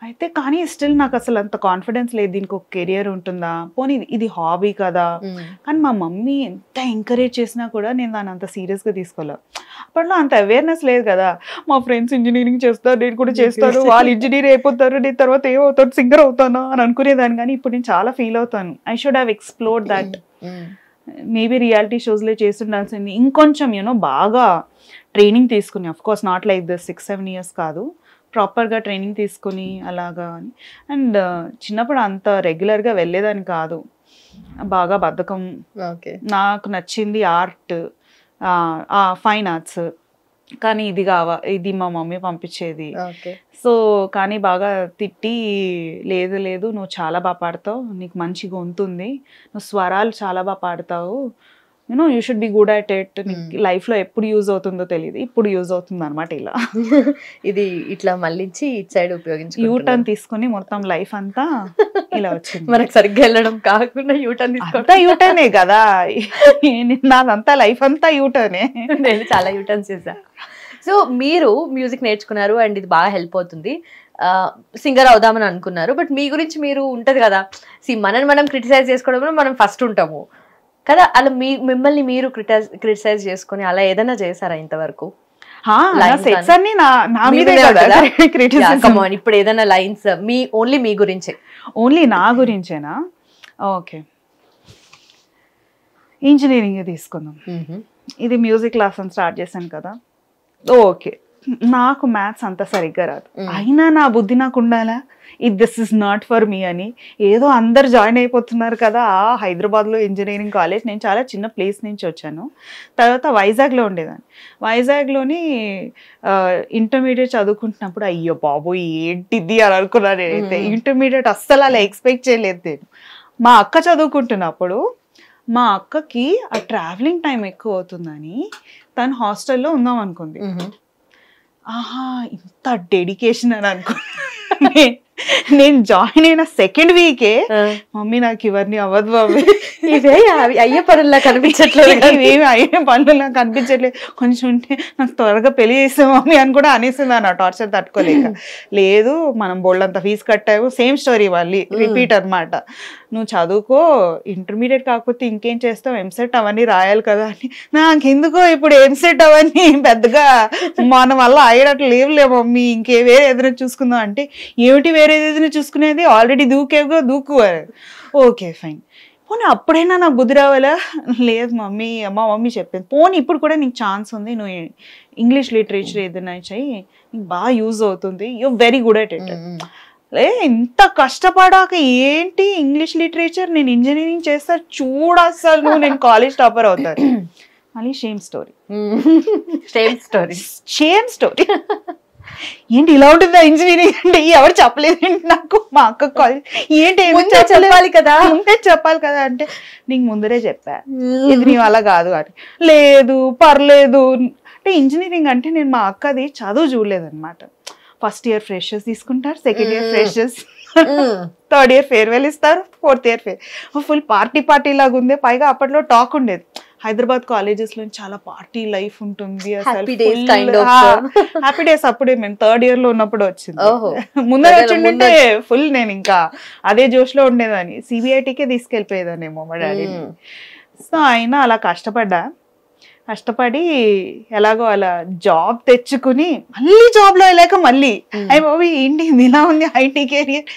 అయితే కానీ స్టిల్ నాకు అసలు అంత కాన్ఫిడెన్స్ లేదు, దీనికి ఒక కెరియర్ ఉంటుందా, పోనీ ఇది హాబీ కదా. కానీ మా మమ్మీ ఎంత ఎంకరేజ్ చేసినా కూడా నేను దాన్ని అంత సీరియస్గా తీసుకోలేదు. అప్పట్లో అంత అవేర్నెస్ లేదు కదా, మా ఫ్రెండ్స్ ఇంజనీరింగ్ చేస్తారు నేను కూడా చేస్తాను, వాళ్ళు ఇంజనీర్ అయిపోతారు నేను తర్వాత ఏమవుతాను సింగర్ అవుతానా అని అనుకునేదాన్ని. కానీ ఇప్పుడు నేను చాలా ఫీల్ అవుతాను, I should have explored that. Maybe reality షోస్లో చేస్తుండాల్సింది ఇంకొంచెం యూనో బాగా ట్రైనింగ్ తీసుకుని, of course not like this 6-7 years కాదు, ప్రాపర్గా ట్రైనింగ్ తీసుకుని అలాగా అని. అండ్ చిన్నప్పుడు అంత రెగ్యులర్గా వెళ్ళేదాన్ని కాదు, బాగా బద్ధకం. నాకు నచ్చింది ఆర్ట్, ఫైన్ ఆర్ట్స్, కానీ ఇది మా మమ్మీ పంపించేది. సో కానీ బాగా తిట్టి, లేదు లేదు నువ్వు చాలా బాగా పాడతావు, నీకు మంచి గొంతు ఉంది, నువ్వు స్వరాలు చాలా బాగా పాడతావు, you know you should be good at it, నీకు లైఫ్లో ఎప్పుడు యూజ్ అవుతుందో తెలియదు, ఇప్పుడు యూజ్ అవుతుంది అనమాట. ఇలా ఇది ఇట్లా మళ్ళించి ఇటు సైడ్ ఉపయోగించి యూటర్న్ తీసుకుని మొత్తం లైఫ్ అంతా ఇలా వచ్చింది. మనకు సరిగ్గా వెళ్ళడం కాకుండా యూటర్న్ తీసుకుంటా, యూటర్నే కదా నాదంతా, లైఫ్ అంతా యూటర్నే. నేను చాలా యూటర్న్స్ చేశాను. సో మీరు మ్యూజిక్ నేర్చుకున్నారు అండ్ ఇది బాగా హెల్ప్ అవుతుంది, సింగర్ అవుదామని అనుకున్నారు. బట్ మీ గురించి మీరు ఉంటది కదా, మనని మనం క్రిటిసైజ్ చేసుకోవడంలో మనం ఫస్ట్ ఉంటాము కదా, అలా మిమ్మల్ని మీరు క్రిటిసైజ్ చేసుకుని అలా ఏదైనా చేశారా ఇంతవరకు? ఇప్పుడు ఏదైనా లైన్స్ ఓన్లీ మీ గురించే? ఓన్లీ నా గురించేనా? ఓకే, ఇంజనీరింగ్ తీసుకుందాం. ఇది మ్యూజిక్ క్లాస్ అని స్టార్ట్ చేశాను కదా, ఓకే నాకు మ్యాథ్స్ అంత సరిగ్గా రాదు, అయినా నా బుద్ధి నాకు ఉండాలా, this is not for me అని. ఏదో అందరు జాయిన్ అయిపోతున్నారు కదా హైదరాబాద్లో ఇంజనీరింగ్ కాలేజ్, నేను చాలా చిన్న ప్లేస్ నుంచి వచ్చాను. తర్వాత వైజాగ్లో ఉండేదాన్ని, వైజాగ్లోని ఇంటర్మీడియట్ చదువుకుంటున్నప్పుడు అయ్యో బాబు ఏంటిది అని అనుకున్నాను నేనైతే. ఇంటర్మీడియట్ అస్సలు అలా ఎక్స్పెక్ట్ చేయలేదు నేను. మా అక్క చదువుకుంటున్నప్పుడు మా అక్కకి ఆ ట్రావెలింగ్ టైం ఎక్కువ అవుతుందని తను హాస్టల్లో ఉందాం అనుకుంది. ఆహా ఇంత డెడికేషన్ అని అనుకున్నా. నేను జాయిన్ అయిన సెకండ్ వీకే మమ్మీ నాకు ఇవన్నీ అవ్వదు మమ్మీ, ఇవే అయ్యే పనుల్లా కనిపించట్లేదు, ఇవేమి అయ్యే పనుల్లా కనిపించట్లేదు, కొంచెం ఉంటే నాకు త్వరగా పెళ్లి చేస్తాం మమ్మీ అని కూడా అనేసింది అన్న టార్చర్ తట్టుకోలేక. లేదు మనం బోల్డ్ ఫీజు కట్టావు, సేమ్ స్టోరీ మళ్ళీ రిపీట్ అనమాట. నువ్వు చదువుకో, ఇంటర్మీడియట్ కాకపోతే ఇంకేం చేస్తావు, ఎంసెట్ అవన్నీ రాయాలి కదా అని. నాకెందుకో ఇప్పుడు ఎంసెట్ అవన్నీ పెద్దగా మన వల్ల అయ్యేటట్లు లేవులే మమ్మీ, ఇంకే వేరే ఏదైనా చూసుకుందాం అంటే, ఏమిటి వేరే ఏదైనా చూసుకునేది, ఆల్రెడీ దూకేవో దూకు. ఓకే ఫైన్, పోనీ అప్పుడైనా నాకు బుద్ధి రావాలా? లేదు మమ్మీ, మా మమ్మీ చెప్పింది పోనీ ఇప్పుడు కూడా నీకు ఛాన్స్ ఉంది, నువ్వు ఇంగ్లీష్ లిటరేచర్ ఏదైనా చెయ్యి, నీకు బాగా యూజ్ అవుతుంది, you very good at it. ఇంత కష్టపడాక ఏంటి ఇంగ్లీష్ లిటరేచర్, నేను ఇంజనీరింగ్ చేస్తా చూడ, అసలు నువ్వు నేను కాలేజ్ టాపర్ అవుతాను. మళ్ళీ సేమ్ స్టోరీ. ఏంటి ఇలా ఉంటుందా ఇంజనీరింగ్ అంటే, ఎవరు చెప్పలేదండి నాకు, మా అక్క కాలేజ్ ఏంటి చెప్పాలి కదా, ముందే చెప్పాలి కదా అంటే, నీకు ముందరే చెప్పా ఇది నీ వల్ల కాదు అని. లేదు పర్లేదు అంటే, ఇంజనీరింగ్ అంటే నేను మా అక్కది చదువు చూడలేదన్నమాట. ఫస్ట్ ఇయర్ ఫ్రెషర్స్ తీసుకుంటారు, second year freshers, third year farewell ఇస్తారు, ఫోర్త్ ఇయర్ ఫుల్ పార్టీ లాగా ఉంది. పైగా అప్పట్లో టాక్ ఉండేది హైదరాబాద్ కాలేజెస్ లో చాలా పార్టీ లైఫ్ ఉంటుంది, హ్యాపీ డేస్ అప్పుడే మేము థర్డ్ ఇయర్ లో ఉన్నప్పుడు వచ్చింది. ముందర వచ్చిందంటే ఫుల్ నేను ఇంకా అదే జోష్ లో ఉండేదాన్ని, సిబిఐటీకే తీసుకెళ్ళిపోయేదాన్నేమో మా డాడీని. సో అయినా అలా కష్టపడి ఎలాగో అలా జాబ్ తెచ్చుకుని, మళ్ళీ జాబ్ లో వెళ్ళాక మళ్ళీ అయ్యి బాబు ఏంటి ఇలా ఉంది ఐటీ కెరియర్,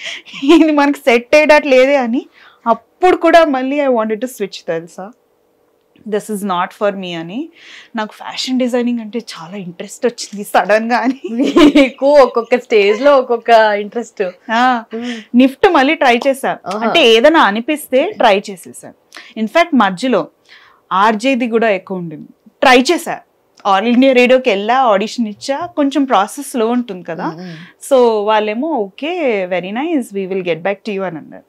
ఇది మనకి సెట్ అయ్యేటట్లేదే అని అప్పుడు కూడా మళ్ళీ ఐ వాంటెడ్ టు స్విచ్, తెలుసా this is not for me అని. నాకు ఫ్యాషన్ డిజైనింగ్ అంటే చాలా ఇంట్రెస్ట్ వచ్చింది సడన్ గా అని. మీకు ఒక్కొక్క స్టేజ్ లో ఒక్కొక్క ఇంట్రెస్ట్. నిఫ్ట్ మళ్ళీ ట్రై చేశాను, అంటే ఏదైనా అనిపిస్తే ట్రై చేసేసాను. ఇన్ఫాక్ట్ మధ్యలో ఆర్జేది కూడా ఎక్కువ ఉండింది, ట్రై చేశా. ఆల్ ఇండియా రేడియోకి వెళ్ళా, ఆడిషన్ ఇచ్చా, కొంచెం ప్రాసెస్ స్లో ఉంటుంది కదా. సో వాళ్ళేమో okay very nice, we will get back to you అని అన్నారు.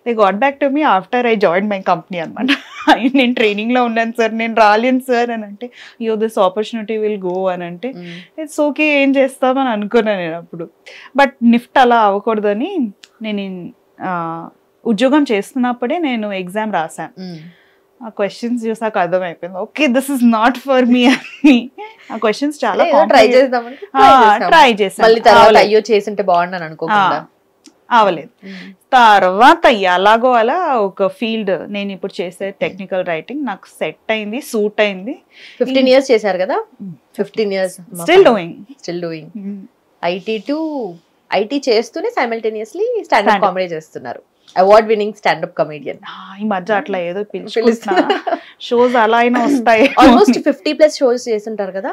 They got back to me after I join my company అనమాట. నేను ట్రైనింగ్లో ఉన్నాను సార్, నేను రాలేను సార్ అని అంటే, యో దిస్ ఆపర్చునిటీ విల్ గో అని అంటే, ఇట్స్ ఓకే ఏం చేస్తామని అనుకున్నాను నేను అప్పుడు. బట్ నిఫ్ట్ అలా అవ్వకూడదని నేను ఉద్యోగం చేస్తున్నప్పుడే నేను ఎగ్జామ్ రాశాను. ఆ క్వశ్చన్స్ చూసాక అర్థమైపోయింది, okay this is not for me అని. ఆ క్వశ్చన్స్ చాలా ట్రై చేద్దామని ట్రై చేశాను, మళ్ళీ తర్వాత అయ్యో చేసింటే బాగుండని అనుకోకుండా అవలేదు. తర్వాత ఎలాగో అలా ఒక ఫీల్డ్, నేను ఇప్పుడు చేసే టెక్నికల్ రైటింగ్ నాకు సెట్ అయింది, సూట్ అయింది. 15 years చేశారు కదా, 15 years స్టిల్ డూయింగ్. ఐటీ చేస్తూనే సైమల్టేనియస్లీ స్టాండప్ కామెడీ చేస్తున్నారు. Award winning standup comedian. ఈ మధ్య అట్లా ఏదో పిలుచుకుంటున్నా, షోస్ అలా అయినా వస్తాయి. ఆల్మోస్ట్ 50+ షోస్ చేస్తుంటారు కదా,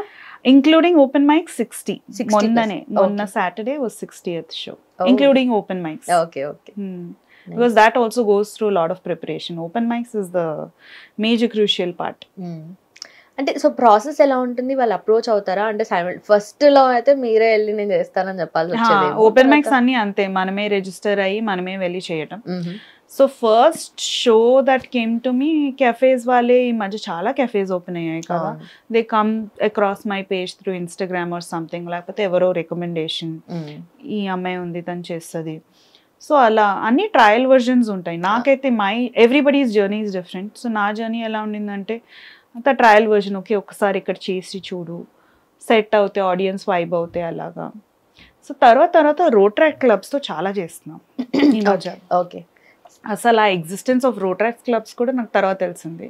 ఇంక్లూడింగ్ ఓపెన్ మైక్ 60. మొన్న Saturday was 60th show, including open mics. Okay okay. Because that also goes through a lot of preparation. Open mics is the major crucial part. అంటే so process ఎలా ఉంటుంది, వాళ్ళు approach అవుతారా? అంటే first లో అయితే మీరే వెళ్ళి నేను చేస్తానని చెప్పాల్సి వచ్చేది. ఓపెన్ మైక్స్ అన్ని అంతే, మనమే రిజిస్టర్ అయ్యి మనమే వెళ్ళి చేయటం. So first show that came to me, cafes వాళ్ళే ఈ మధ్య చాలా కెఫేస్ ఓపెన్ అయ్యాయి కదా, they come across my page through Instagram or something, లేకపోతే ఎవరో రికమెండేషన్, ఈ అమ్మాయి ఉంది తను చేస్తుంది. సో అలా అన్ని ట్రయల్ వర్జన్స్ ఉంటాయి. నాకైతే everybody's journey is different. So నా జర్నీ ఎలా ఉండిందంటే, అంత ట్రయల్ వర్జన్, ఓకే ఒకసారి ఇక్కడ చేసి చూడు, సెట్ అవుతే ఆడియన్స్ వైబ్ అవుతాయి అలాగా. సో తర్వాత రోట్రాక్ట్ క్లబ్స్తో చాలా చేస్తున్నాం ఈ మధ్య. ఓకే. అసలు ఆ ఎగ్జిస్టెన్స్ ఆఫ్ రోట్రాక్ట్ క్లబ్స్ కూడా నాకు తర్వాత తెలిసింది.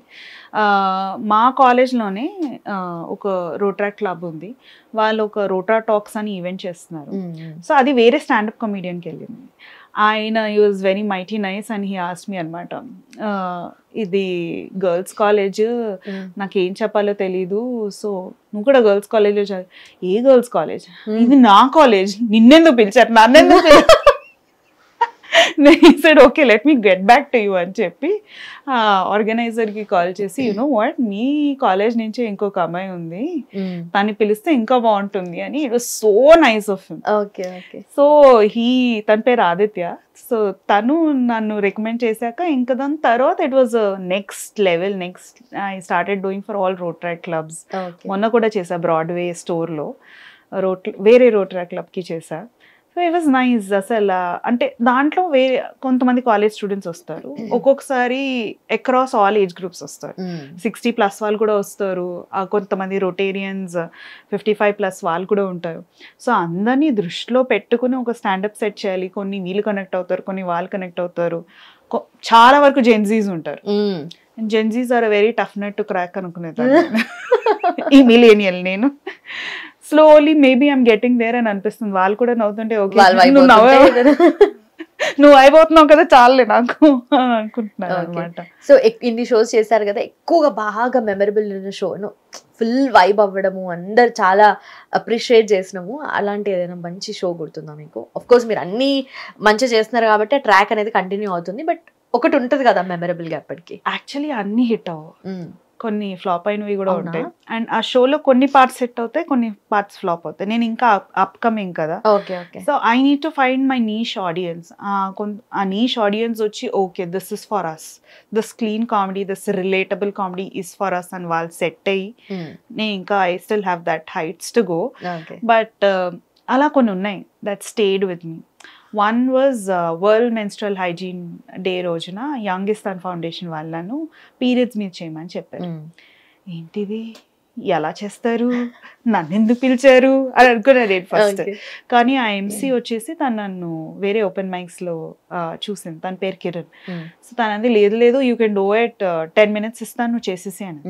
మా కాలేజ్లోనే ఒక రోట్రాక్ట్ క్లబ్ ఉంది, వాళ్ళు ఒక రోట్రా టాక్స్ అని ఈవెంట్ చేస్తున్నారు. సో అది వేరే స్టాండప్ కమెడియన్కి వెళ్ళింది. ఆయన he was very mighty nice and he asked me అనమాట, ఇది గర్ల్స్ కాలేజ్, నాకేం చెప్పాలో తెలీదు, సో నువ్వు కూడా గర్ల్స్ కాలేజ్లో చదివి. ఏ గర్ల్స్ కాలేజ్? ఇది నా కాలేజ్, నిన్నెందుకు పిలిచారు, నన్నెందుకు పిలిచారు? నేను said okay let me get back to you అని చెప్పి ఆర్గనైజర్కి కాల్ చేసి, you know what, me college నుంచి ఇంకొక అమ్మాయి ఉంది, తను పిలిస్తే ఇంకా బాగుంటుంది అని. It was so nice of him. So తన పేరు ఆదిత్య. సో తను నన్ను రికమెండ్ చేశాక ఇంకా దాని తర్వాత it was next level. Next I started doing for all Rotaract clubs. మొన్న కూడా చేసా బ్రాడ్వే స్టోర్లో, వేరే రోట్రాక్ట్ క్లబ్కి చేసా. So it was nice. అసలు అంటే దాంట్లో కొంతమంది కాలేజ్ స్టూడెంట్స్ వస్తారు, ఒక్కొక్కసారి అక్రాస్ ఆల్ ఏజ్ గ్రూప్స్ వస్తారు, 60+ వాళ్ళు కూడా వస్తారు, కొంతమంది రొటేరియన్స్ 55+ వాళ్ళు కూడా ఉంటారు. సో అందరినీ దృష్టిలో పెట్టుకుని ఒక స్టాండప్ సెట్ చేయాలి. కొన్ని వీళ్ళు కనెక్ట్ అవుతారు, కొన్ని వాళ్ళు కనెక్ట్ అవుతారు, చాలా వరకు జెన్జీస్ ఉంటారు. GenZs are very tough nut to crack అనుకునేదాన్ని ఈ మిలేనియల్. నేను slowly maybe I'm getting there అని అనిపిస్తుంది. వాళ్ళు కూడా నవ్వుతుంటే ఓకే నువ్వు అయిపోతున్నావు కదా చాలే నాకు అనుకుంటున్నాను అనమాట. సో ఇన్ని షోస్ చేశారు కదా, ఎక్కువగా బాగా మెమరబుల్ షో, ఫుల్ వైబ్ అవ్వడము, అందరు చాలా అప్రిషియేట్ చేసినాము, అలాంటి ఏదైనా మంచి షో గుర్తుందా మీకు? ఆఫ్ కోర్స్ మీరు అన్ని మంచిగా చేస్తున్నారు కాబట్టి ట్రాక్ అనేది కంటిన్యూ అవుతుంది, బట్ ఒకటి ఉంటుంది కదా మెమరబుల్ గా ఎప్పటికీ. యాక్చువల్లీ అన్ని హిట్ అవ్వవు, కొన్ని ఫ్లాప్ అయినవి కూడా ఉంటాయి. అండ్ ఆ షోలో కొన్ని పార్ట్స్ సెట్ అవుతాయి, కొన్ని పార్ట్స్ ఫ్లాప్ అవుతాయి. నేను ఇంకా అప్కమింగ్ కదా, so I need to find my niche audience. ఆ నీష్ ఆడియన్స్ వచ్చి okay this is for us, this clean comedy, this relatable comedy is for us అని వాళ్ళు సెట్ అయ్యి, నేను ఇంకా I still have that heights to go. But అలా కొన్ని ఉన్నాయి that stayed with me. One was world menstrual hygiene day రోజున Youngistan foundation వాళ్ళను పీరియడ్స్ మీద చేయమని చెప్పారు. ఏంటిది, ఎలా చేస్తారు, నన్ను ఎందుకు పిలిచారు అని అనుకున్నాను నేను ఫస్ట్. కానీ ఆ ఎంసీ వచ్చేసి తను నన్ను వేరే ఓపెన్ మైక్స్లో చూసింది, తన పేరు కిరణ్. సో తను అంది లేదు you can do it, 10 minutes ఇస్తాను నువ్వు చేసేసి అని.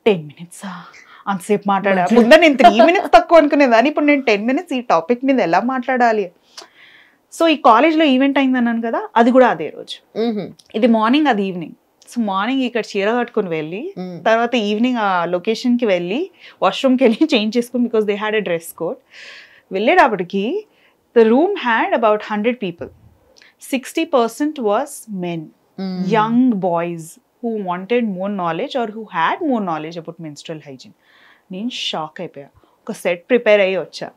10 minutes అంతసేపు మాట్లాడా? ముందు నేను 3 minutes తక్కువ అనుకునేదాన్ని, ఇప్పుడు నేను 10 minutes ఈ టాపిక్ మీద ఎలా మాట్లాడాలి. సో ఈ కాలేజ్లో ఈవెంట్ అయింది అన్నాను కదా, అది కూడా అదే రోజు. ఇది మార్నింగ్, అది ఈవినింగ్. సో మార్నింగ్ ఇక్కడ చీర కట్టుకుని వెళ్ళి, తర్వాత ఈవినింగ్ ఆ లొకేషన్కి వెళ్ళి వాష్రూమ్కి వెళ్ళి చేంజ్ చేసుకుని, because they had a dress code. వెళ్ళేటప్పటికి the room had about 100 people. 60% was men, young boys who wanted more knowledge or who had more knowledge about menstrual hygiene. నేను షాక్ అయిపోయా. ఒక సెట్ ప్రిపేర్ అయ్యి వచ్చా,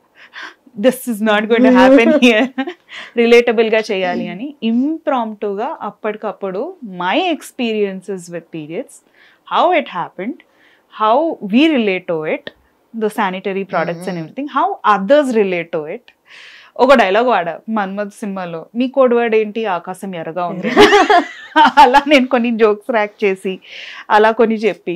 this is not going to happen here, రిలేటబుల్గా చేయాలి అని ఇంప్రాంప్టుగా అప్పటికప్పుడు my experiences with periods, how it happened, how we relate to it, the sanitary products and everything, how others relate to it. ఒక dialogue వాడా మన్మథ్ సినిమాలో, మీ కోడ్ వర్డ్ ఏంటి, ఆకాశం ఎర్రగా ఉంది. అలా నేను కొన్ని జోక్స్ ర్యాక్ చేసి అలా కొన్ని చెప్పి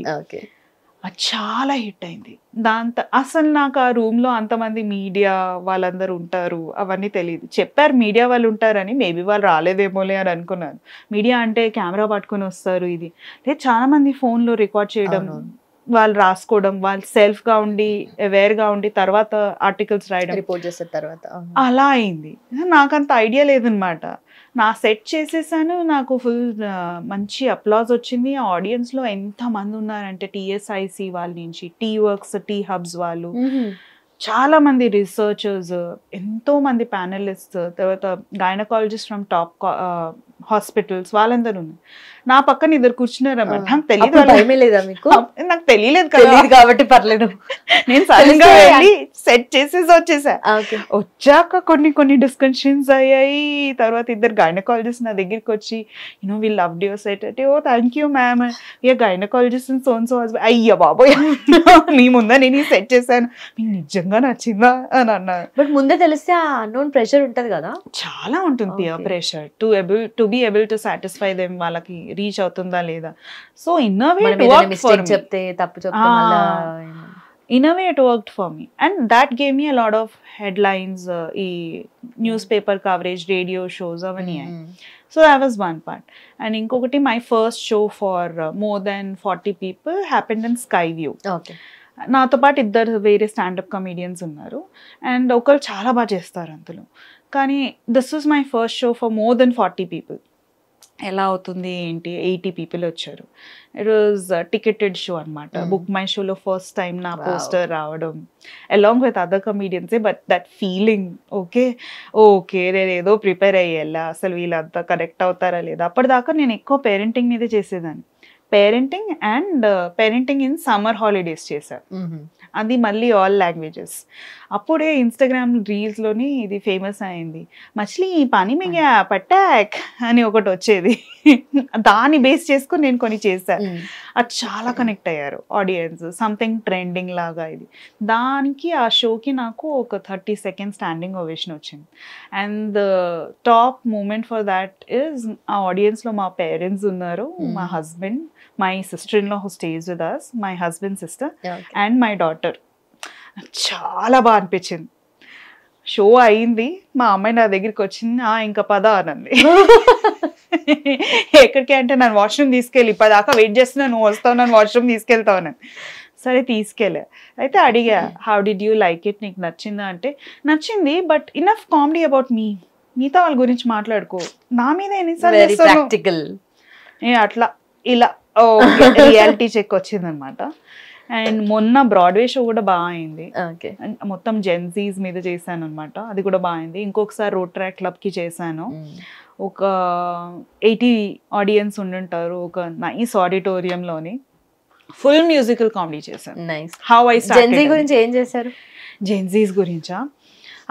అది చాలా హిట్ అయింది. దాంతో అసలు నాకు ఆ రూమ్లో అంతమంది మీడియా వాళ్ళందరూ ఉంటారు అవన్నీ తెలియదు. చెప్పారు మీడియా వాళ్ళు ఉంటారని, మేబీ వాళ్ళు రాలేదేమోలే అని అనుకున్నాను. మీడియా అంటే కెమెరా పట్టుకొని వస్తారు, ఇది లేదు, చాలా మంది ఫోన్లో రికార్డ్ చేయడం, వాళ్ళు రాసుకోవడం, వాళ్ళు సెల్ఫ్గా ఉండి అవేర్గా ఉండి తర్వాత ఆర్టికల్స్ రాయడం, రిపోర్ట్ చేసిన తర్వాత అలా అయింది. నాకంత ఐడియా లేదనమాట. నా సెట్ చేసేసాను, నాకు ఫుల్ మంచి అప్లాజ్ వచ్చింది. ఆడియన్స్లో ఎంతమంది ఉన్నారంటే టీఎస్ఐసి వాళ్ళ నుంచి, టీ వర్క్స్, టీ హబ్స్ వాళ్ళు, చాలా మంది రీసెర్చర్స్, ఎంతో మంది ప్యానలిస్ట్, తర్వాత గైనకాలజిస్ట్ ఫ్రమ్ టాప్ హాస్పిటల్స్, వాళ్ళందరూ ఉన్నారు. నా పక్కన ఇద్దరు కూర్చున్నారన్నమాట. నాకు తెలియలేదు కాబట్టి పర్లేదు, నేను సడన్గా వెళ్ళి సెట్ చేసేసి వచ్చాక కొన్ని డిస్కషన్స్ అయ్యాయి. తర్వాత ఇద్దరు గైనకాలజిస్ట్ నా దగ్గరికి వచ్చి, you know we all loved your set అంటే, ఓ థ్యాంక్ యూ మ్యామ్, ఇక gynaecologist and so and so husband. అయ్యా బాబోయ్, మీ ముందా నేను సెట్ చేశాను, మీకు నిజంగా నచ్చిందా అని అన్నారు. బట్ ముందే తెలిస్తే ఆ అన్నోన్ ప్రెషర్ ఉంటది కదా, చాలా ఉంటుంది peer pressure to be able to satisfy them, వాళ్ళకి రీచ్ అవుతుందా లేదా. So in a way it worked for me and that gave me a lot of headlines, ఈ news paper coverage, radio shows అవన్నీ. So that was one part. And ఇంకొకటి, my first show for more than 40 people happened in Skyview. Okay. నాతో పాటు ఇద్దరు వేరే stand up comedians ఉన్నారు and ఒకరు చాలా బాగా చేస్తారు అందులో. కానీ this was my first show for more than 40 people. ఎలా అవుతుంది ఏంటి, 80 people వచ్చారు. ఇట్ వాజ్ టికెటెడ్ షో అనమాట. బుక్ మై షోలో ఫస్ట్ టైం నా పోస్టర్ రావడం అలాంగ్ విత్ అదర్ కమీడియన్సే. బట్ దట్ ఫీలింగ్, ఓకే నేను ఏదో ప్రిపేర్ అయ్యేలా, అసలు వీళ్ళంతా కనెక్ట్ అవుతారా లేదా. అప్పటిదాకా నేను ఎక్కువ పేరెంటింగ్ మీదే చేసేదాన్ని. పేరెంటింగ్ ఇన్ సమ్మర్ హాలిడేస్ చేశాను. అది మళ్ళీ ఆల్ లాంగ్వేజెస్. అప్పుడే ఇన్స్టాగ్రామ్ రీల్స్లోని ఇది ఫేమస్ అయింది, మచ్లీ పని మిగా పట్టాక్ అని ఒకటి వచ్చేది. దాన్ని బేస్ చేసుకుని నేను కొన్ని చేశాను. అది చాలా కనెక్ట్ అయ్యారు ఆడియన్స్, సంథింగ్ ట్రెండింగ్ లాగా ఇది. దానికి ఆ షోకి నాకు ఒక 30 seconds స్టాండింగ్ ఓవేషన్ వచ్చింది. And the top moment for that is, ఆ ఆడియన్స్లో మా పేరెంట్స్ ఉన్నారు, మా husband, my sister-in-law who stays with us, my husband's sister, and my daughter. చాలా బాగా అనిపించింది. షో అయింది, మా అమ్మాయి నా దగ్గరికి వచ్చింది, ఇంకా పద అనంది. ఎక్కడికి అంటే, నన్ను వాష్రూమ్ తీసుకెళ్ళి, ఇప్పటిదాకా వెయిట్ చేస్తున్నా, నువ్వు వస్తావు, నన్ను వాష్రూమ్ తీసుకెళ్తావు అని. సరే తీసుకెళ్ళా. అయితే అడిగా, how did you like it, నీకు నచ్చిందా అంటే, నచ్చింది, but enough comedy about me, మిగతా వాళ్ళ గురించి మాట్లాడుకో, నా మీద ఎన్నిసార్లు అట్లా ఇలా రియాలిటీ చెక్ వచ్చిందనమాట. అండ్ మొన్న బ్రాడ్వే షో కూడా బాగా అయింది. మొత్తం జెన్జీస్ మీద చేశాను అనమాట, అది కూడా బాగా అయింది. ఇంకొకసారి రోడ్ ట్రాక్ క్లబ్కి చేశాను, ఒక 80 ఆడియన్స్ ఉండుంటారు, ఒక నైస్ ఆడిటోరియంలోని. ఫుల్ మ్యూజికల్ కామెడీ చేశాను. How I started. గురించి ఏం చేశారు? జెన్జీస్ గురించా?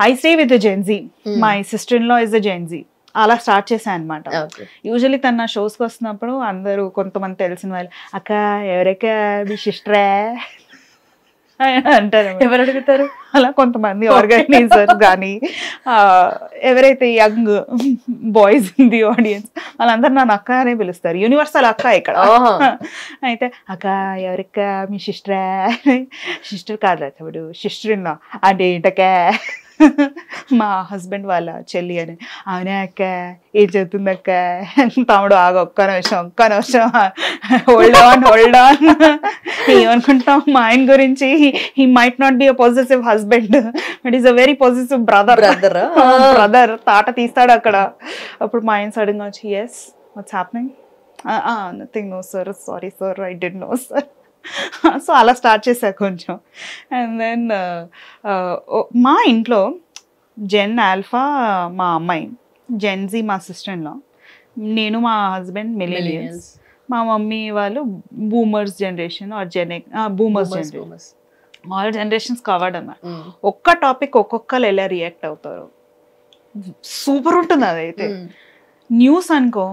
I stay with Gen Z, my sister-in-law is the Gen Z. అలా స్టార్ట్ చేశాను అనమాట. యూజువలీ తన నా షోస్కి వస్తున్నప్పుడు అందరూ, కొంతమంది తెలిసిన వాళ్ళు, అక్క ఎవరైనా మీ సిస్టరే అంటారు. ఎవరు అడుగుతారు అలా కొంతమంది ఆర్గనైజర్స్ కానీ ఎవరైతే young boys in the audience వాళ్ళందరూ నన్ను అక్క అనే పిలుస్తారు. యూనివర్సల్ అక్క ఇక్కడ. అయితే అక్క ఎవరికా మీ సిస్టరే, సిస్టర్ కాదు ఇప్పుడు సిస్టర్-ఇన్-లా అంటే ఏంటక్కా, మా హస్బెండ్ వాళ్ళ చెల్లి అని. అవునే అక్క, ఏం చెప్తుందక్క, తమ్ముడు ఆగ ఒక్క నిమిషం హోల్డ్ ఆన్ ఏమనుకుంటాం మా ఆయన గురించి, he might not be a possessive husband but is a very possessive brother. తాట తీస్తాడు అక్కడ. అప్పుడు మా ఆయన సడన్గా వచ్చి, yes what's happening, nothing, no sir, sorry sir, I did no sir. So అలా స్టార్ట్ చేశా కొంచెం. అండ్ దెన్ మా ఇంట్లో జెన్ ఆల్ఫా మా అమ్మాయి, జెన్జీ మా సిస్టర్-ఇన్-లా, నేను మా హస్బెండ్ మిలీనియల్స్, మా మమ్మీ వాళ్ళు boomers generation or boomers generation. All generations covered అన్నమాట. ఒక్క టాపిక్ ఒక్కొక్కరు ఎలా రియాక్ట్ అవుతారు, సూపర్ ఉంటుంది అదైతే. న్యూస్ అనుకో,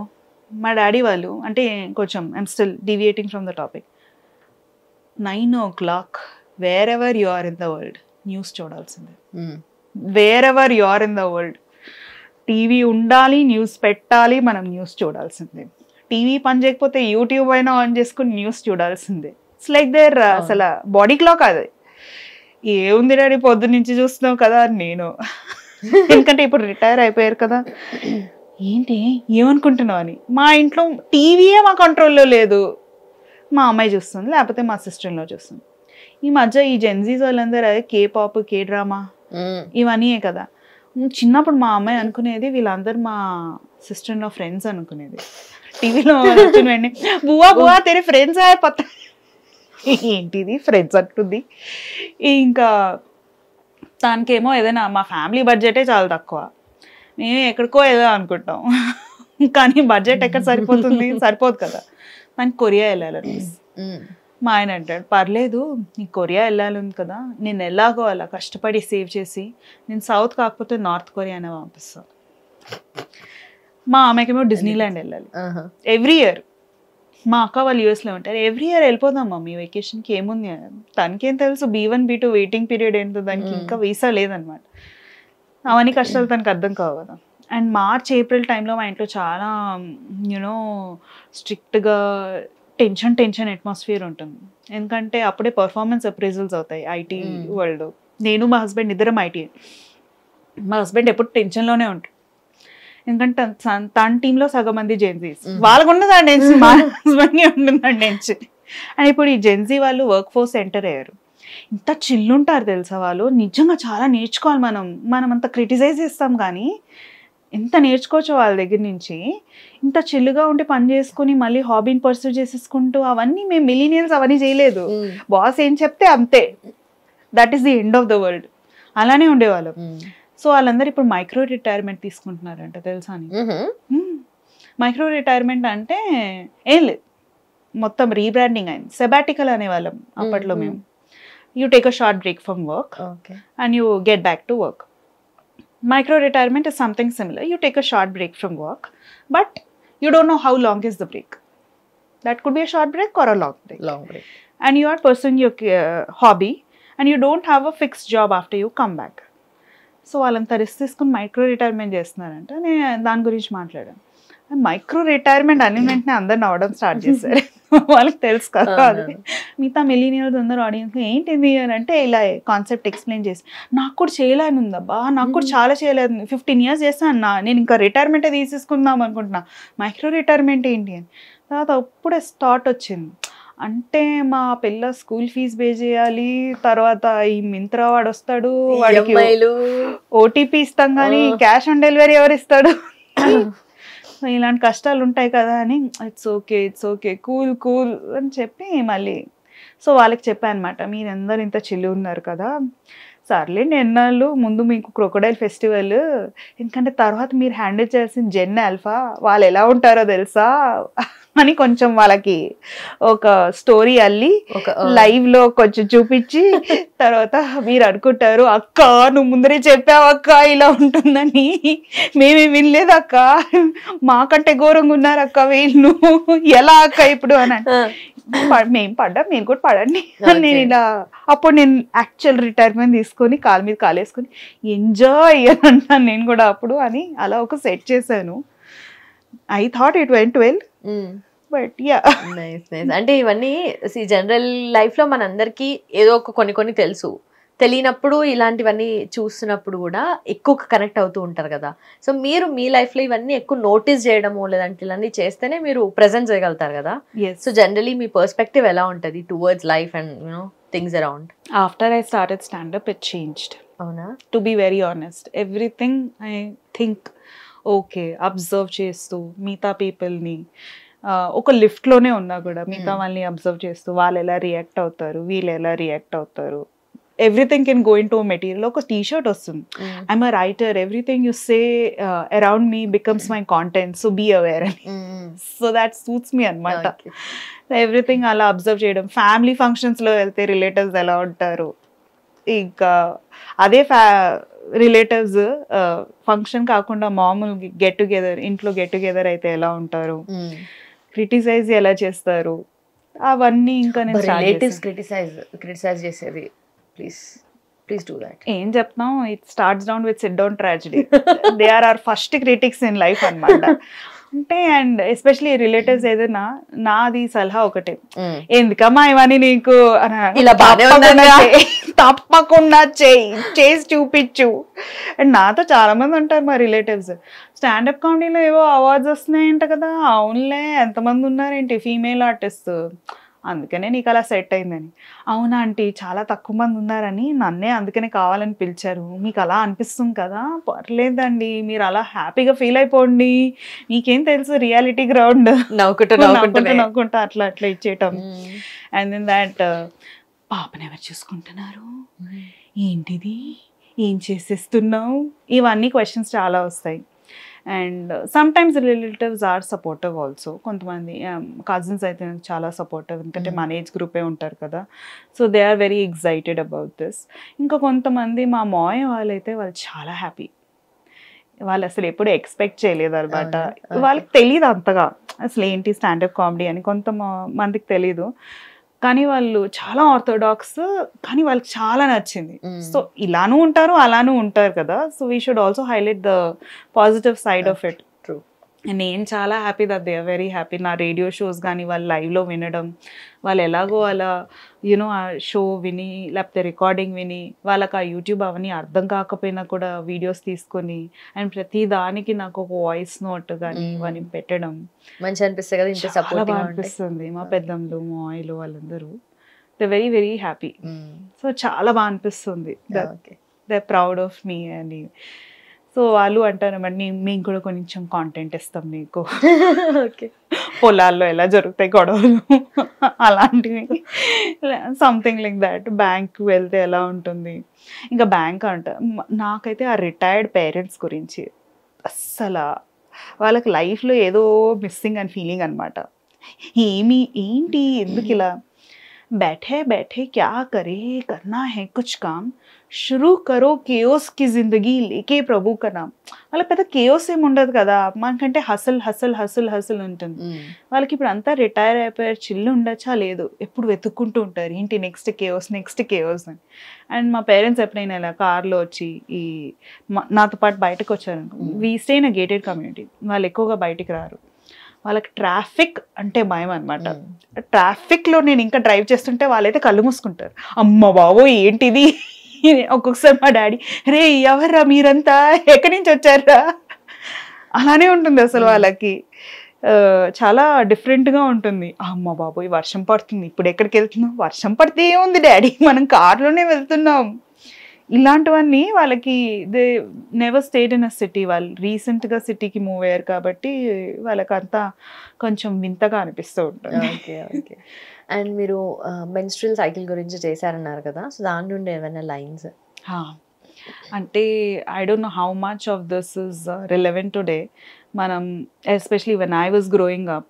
మా డాడీ వాళ్ళు అంటే కొంచెం I'm still deviating from the topic, 9 o'clock wherever you are in the world news చూడాల్సిందే. Wherever you are in the world TV ఉండాలి, న్యూస్ పెట్టాలి, మనం న్యూస్ చూడాల్సిందే. టీవీ పని చేయకపోతే యూట్యూబ్ అయినా ఆన్ చేసుకుని న్యూస్ చూడాల్సిందే. ఇట్స్ లైక్ దేర్ అసలు బాడీ క్లాక్. అది ఏముంది డాడీ పొద్దు నుంచి చూస్తున్నావు కదా అని నేను, ఎందుకంటే ఇప్పుడు రిటైర్ అయిపోయారు కదా, ఏంటి ఏమనుకుంటున్నావు అని. మా ఇంట్లో టీవీయే మా కంట్రోల్లో లేదు, మా అమ్మాయి చూస్తుంది లేకపోతే మా సిస్టర్లో చూస్తుంది. ఈ మధ్య ఈ జెన్జీస్ వాళ్ళందరూ అదే కే పాప్, కే డ్రామా ఇవన్నీ కదా. చిన్నప్పుడు మా అమ్మాయి అనుకునేది వీళ్ళందరూ మా సిస్టర్ ఫ్రెండ్స్ అనుకునేది. టీవీలో వెంటనే బువా బువా తెరే ఫ్రెండ్స్ ఆయే పత్త, ఏంటిది ఫ్రెండ్స్ అంటుంది. ఇంకా దానికేమో ఏదైనా మా ఫ్యామిలీ బడ్జెటే చాలా తక్కువ, మేము ఎక్కడికో ఏదో అనుకుంటాం, కానీ బడ్జెట్ ఎక్కడ సరిపోతుంది, సరిపోదు కదా. దానికి కొరియా వెళ్ళాలని మా ఆయన అంటాడు, పర్లేదు నీకు కొరియా వెళ్ళాలి కదా, నేను ఎలాగో అలా కష్టపడి సేవ్ చేసి నేను సౌత్ కాకపోతే నార్త్ కొరియానే పంపిస్తాను. మా ఆమెకేమో డిజ్నీల్యాండ్ వెళ్ళాలి ఎవ్రీ ఇయర్. మా అక్క వాళ్ళు యూఎస్లో ఉంటారు, ఎవ్రీ ఇయర్ వెళ్ళిపోదాం మమ్మీ వెకేషన్కి, ఏముంది తనకేం తెలుసు B1 B2 వెయిటింగ్ పీరియడ్ ఏంటో, దానికి ఇంకా వీసా లేదనమాట. అవన్నీ కష్టాలు తనకు అర్థం కావు కదా. అండ్ మార్చ్ ఏప్రిల్ టైంలో మా ఇంట్లో చాలా యూనో స్ట్రిక్ట్గా టెన్షన్ అట్మాస్ఫియర్ ఉంటుంది. ఎందుకంటే అప్పుడే పర్ఫార్మెన్స్ అప్రైజల్స్ అవుతాయి ఐటీ వరల్డ్. నేను మా హస్బెండ్ ఇద్దరం ఐటీ. మా హస్బెండ్ ఎప్పుడు టెన్షన్లోనే ఉంటాడు, ఎందుకంటే తన టీంలో సగం మంది జెన్జీస్, వాళ్ళకు ఉన్నదా టెన్షన్, మా హస్బెండ్కి ఉంటుందండి టెన్షన్. అండ్ ఇప్పుడు ఈ జెన్జీ వాళ్ళు వర్క్ ఫోర్స్ ఎంటర్ అయ్యారు, ఇంత చిల్లుంటారు తెలుసా వాళ్ళు. నిజంగా చాలా నేర్చుకోవాలి. మనం అంత క్రిటిసైజ్ చేస్తాం కానీ ఎంత నేర్చుకోవచ్చు వాళ్ళ దగ్గర నుంచి. ఇంత చిల్లుగా ఉంటే పని చేసుకుని మళ్ళీ హాబీని పర్సూ చేసేసుకుంటూ, అవన్నీ మేము మిలీనియల్స్ అవన్నీ చేయలేదు. బాస్ ఏం చెప్తే అంతే, that is the end of the world, అలానే ఉండేవాళ్ళం. సో వాళ్ళందరూ ఇప్పుడు మైక్రో రిటైర్మెంట్ తీసుకుంటున్నారంట తెలుసా అని. మైక్రో రిటైర్మెంట్ అంటే ఏం లేదు, మొత్తం రీబ్రాండింగ్ అయింది. సెబాటికల్ అనేవాళ్ళం అప్పట్లో మేము. You take a short break from work, and you get back to work. Micro retirement is something similar. You take a short break from work, but you don't know how long is the break. That could be a short break or a long break. And you are pursuing your hobby, and you don't have a fixed job after you come back. So వాళ్ళంతా risk తీసుకుని micro retirement చేస్తున్నారంట. నేను దాని గురించి మాట్లాడాను. Micro retirement అని వెంటనే అందరు నవ్వడం స్టార్ట్ చేశారు. వాళ్ళకి తెలుసు కదా అది. మిగతా మిలీనియల్స్ అందరూ ఆడియన్స్ ఏంటిది అని అంటే ఇలా కాన్సెప్ట్ ఎక్స్ప్లెయిన్ చేసి, నాకు కూడా చేయలేని ఉందబ్బా, నాకు కూడా చాలా చేయలేదు, 15 years చేస్తాను నేను ఇంకా రిటైర్మెంటే తీసేసుకుందాం అనుకుంటున్నా, మైక్రో రిటైర్మెంట్ ఏంటి అని. తర్వాత అప్పుడే థాట్ వచ్చింది, అంటే మా పిల్ల స్కూల్ ఫీజు పే చేయాలి, తర్వాత ఈ మింత్రా వాడు వస్తాడు, వాడికి ఓటీపీ ఇస్తాం కానీ క్యాష్ ఆన్ డెలివరీ ఎవరు ఇస్తాడు, ఇలాంటి కష్టాలు ఉంటాయి కదా అని, ఇట్స్ ఓకే కూల్ అని చెప్పి మళ్ళీ సో వాళ్ళకి చెప్పాను అనమాట, మీరందరూ ఇంత చిల్లు ఉన్నారు కదా, సర్లేండి ఎన్నాళ్ళు ముందు మీకు క్రొకోడైల్ ఫెస్టివల్, ఎందుకంటే తర్వాత మీరు హ్యాండిల్ చేయాల్సిన జెన్ ఆల్ఫా వాళ్ళు ఎలా ఉంటారో తెలుసా అని కొంచెం వాళ్ళకి ఒక స్టోరీ అల్లి లైవ్ లో కొంచెం చూపించి, తర్వాత మీరు అనుకుంటారు అక్క నువ్వు ముందరే చెప్పావు అక్క ఇలా ఉంటుందని, మేమే వినలేదు అక్క, మాకంటే ఘోరంగా ఉన్నారు అక్క వీళ్ళు, ఎలా అక్క ఇప్పుడు అని. మేము పడ్డా మీరు కూడా పడండి. నేను ఇలా అప్పుడు నేను యాక్చువల్ రిటైర్మెంట్ తీసుకొని కాలు మీద కాలేసుకొని ఎంజాయ్ అని అంటాను నేను కూడా అప్పుడు అని అలా ఒక సెట్ చేశాను. I thought it went well. But yeah nice. అంటే ఇవన్నీ జనరల్ లైఫ్ లో మనందరికి ఏదో ఒక కొన్ని తెలుసు, తెలియనప్పుడు ఇలాంటివన్నీ చూస్తున్నప్పుడు కూడా ఎక్కువ కనెక్ట్ అవుతూ ఉంటారు కదా. సో మీరు మీ లైఫ్ లో ఇవన్నీ ఎక్కువ నోటీస్ చేయడము లేదంటే ఇలాంటి చేస్తేనే మీరు ప్రెజెంట్ చేయగలుగుతారు కదా. సో జనరలీ మీ పర్స్పెక్టివ్ ఎలా ఉంటుంది towards life and you know things around? After I started standup it changed. అవునా? To be very honest, everything I think okay observe చేస్తూ మిగతా పీపుల్ని, ఒక లిఫ్ట్లోనే ఉన్నా కూడా మిగతా వాళ్ళని అబ్జర్వ్ చేస్తూ వాళ్ళు ఎలా రియాక్ట్ అవుతారు, వీళ్ళు ఎలా రియాక్ట్ అవుతారు, everything can go into material. ఒక టీ-షర్ట్ వస్తుంది, I'm a writer, everything you say around me becomes my content, so be aware అని. సో దాట్ సూట్స్ మీ అనమాట. ఎవ్రీథింగ్ అలా అబ్జర్వ్ చేయడం. ఫ్యామిలీ ఫంక్షన్స్లో వెళ్తే రిలేటివ్స్ ఎలా ఉంటారు, ఇంకా అదే రిలేటివ్స్ ఫంక్షన్ కాకుండా మామూలు గెట్ టుగెదర్, ఇంట్లో గెట్ టుగెదర్ అయితే ఎలా ఉంటారు, క్రిటిసైజ్ ఎలా చేస్తారు, అవన్నీ ఇంకా నేను రిలేటివ్స్ క్రిటిసైజ్ చేసేది. Please do that. ఏం చెప్తాం, it starts down with sit down tragedy. They are our first critics in life అన్నమాట. అంటే అండ్ ఎస్పెషలీ రిలేటివ్స్ ఏదైనా, నాది సలహా ఒకటే, ఎందుకమ్మా ఇవన్నీ నీకు ఇలా తప్పకుండా చేసి చూపించు. అండ్ నాతో చాలా మంది ఉంటారు మా రిలేటివ్స్, స్టాండప్ కామెడీలో ఏవో అవార్డ్స్ వస్తున్నాయంట కదా, అవునులే ఎంతమంది ఉన్నారేంటి ఫీమేల్ ఆర్టిస్ట్, అందుకనే నీకు అలా సెట్ అయిందని. అవునా ఆంటీ, చాలా తక్కువ మంది ఉన్నారని నన్నే అందుకనే కావాలని పిలిచారు, మీకు అలా అనిపిస్తుంది కదా, పర్లేదండి మీరు అలా హ్యాపీగా ఫీల్ అయిపోండి, మీకేం తెలుసు రియాలిటీ గ్రౌండ్, నవ్వుకుంటా అట్లా ఇచ్చేయటం. అండ్ దెన్ దాట్ పాపను ఎవరు చూసుకుంటున్నారు, ఏంటిది, ఏం చేసేస్తున్నావు, ఇవన్నీ క్వశ్చన్స్ చాలా వస్తాయి. And sometimes relatives are supportive also. కొంతమంది కజిన్స్ అయితే చాలా సపోర్టివ్, ఎందుకంటే మన ఏజ్ గ్రూపే ఉంటారు కదా, so they are very excited about this. ఇంకా కొంతమంది మా మాయ వాళ్ళైతే వాళ్ళు చాలా హ్యాపీ, వాళ్ళు అసలు ఎప్పుడు ఎక్స్పెక్ట్ చేయలేదు అనమాట. వాళ్ళకి తెలియదు అంతగా అసలు ఏంటి స్టాండప్ కామెడీ అని, కొంతమందికి తెలీదు, కానీ వాళ్ళు చాలా ఆర్థోడాక్స్, కానీ వాళ్ళకి చాలా నచ్చింది. సో ఇలానూ ఉంటారు అలానూ ఉంటారు కదా, so we should also highlight the positive side of it. నేను చాలా happy that they are very happy. నా రేడియో షోస్ కానీ వాళ్ళు లైవ్లో వినడం, వాళ్ళు ఎలాగో అలా యూనో ఆ షో విని లేకపోతే రికార్డింగ్ విని, వాళ్ళకి ఆ యూట్యూబ్ అవన్నీ అర్థం కాకపోయినా కూడా వీడియోస్ తీసుకొని అండ్ ప్రతి దానికి నాకు ఒక వాయిస్ నోట్ కానీ ఇవన్నీ పెట్టడం మంచి అనిపిస్తుంది కదా, ఇంత సపోర్ట్ అనిపిస్తుంది. మా పెద్దమ్మలు మా ఆయిలు వాళ్ళందరూ they very very happy. So చాలా బాగా అనిపిస్తుంది, దే ప్రౌడ్ ఆఫ్ మీ అని. సో వాళ్ళు అంటారు మరి మేము కూడా కొంచెం కాంటెంట్ ఇస్తాం నీకు, పొలాల్లో ఎలా జరుగుతాయి గొడవలు అలాంటివి, సంథింగ్ లైక్ దాట్. బ్యాంక్ వెళ్తే ఎలా ఉంటుంది, ఇంకా బ్యాంక్ అంట. నాకైతే ఆ రిటైర్డ్ పేరెంట్స్ గురించి అస్సలు వాళ్ళకి లైఫ్లో ఏదో మిస్సింగ్ అని ఫీలింగ్ అనమాట. ఏంటి ఎందుకు ఇలా बैठे बैठे क्या करे, करना है कुछ काम, शुरू करो కేయోస్ కి జిందగీ లేకే ప్రభు కా నామ్. వాళ్ళకి పెద్ద కేయోస్ ఏమి ఉండదు కదా, మనకంటే హసల్ హసల్ హసల్ హసల్ ఉంటుంది. వాళ్ళకి ఇప్పుడు అంతా రిటైర్ అయిపోయారు, చిల్లు ఉండొచ్చా లేదు, ఎప్పుడు వెతుక్కుంటూ ఉంటారు ఏంటి నెక్స్ట్ కేయోస్ అని. అండ్ మా పేరెంట్స్ ఎప్పుడైనా ఇలా కార్లో వచ్చి ఈ నాతో పాటు బయటకు వచ్చారు, we stay in a gated community, వాళ్ళు ఎక్కువగా బయటికి రారు, వాళ్ళకి ట్రాఫిక్ అంటే భయం అనమాట. ట్రాఫిక్లో నేను ఇంకా డ్రైవ్ చేస్తుంటే వాళ్ళైతే కళ్ళు మూసుకుంటారు, అమ్మ బాబో ఏంటిది. ఒక్కొక్కసారి మా డాడీ, రే ఎవర్రా మీరంతా, ఎక్కడి నుంచి వచ్చారా, అలానే ఉంటుంది అసలు వాళ్ళకి. చాలా డిఫరెంట్గా ఉంటుంది. అమ్మ బాబోయ్ వర్షం పడుతుంది, ఇప్పుడు ఎక్కడికి వెళ్తున్నాం, వర్షం పడితే ఏముంది డాడీ మనం కార్లోనే వెళ్తున్నాం. ఇలాంటివన్నీ వాళ్ళకి they never stayed in a city, వాళ్ళు రీసెంట్గా సిటీకి మూవ్ అయ్యారు కాబట్టి వాళ్ళకి అంతా కొంచెం వింతగా అనిపిస్తూ ఉంటుంది. Okay okay. అండ్ మీరు మెన్స్ట్రువల్ సైకిల్ గురించి చేశారన్నారు కదా, సో దాని నుండి ఏమైనా లైన్స్ అంటే I don't know how much of this is relevant today. మనం especially when I was growing up,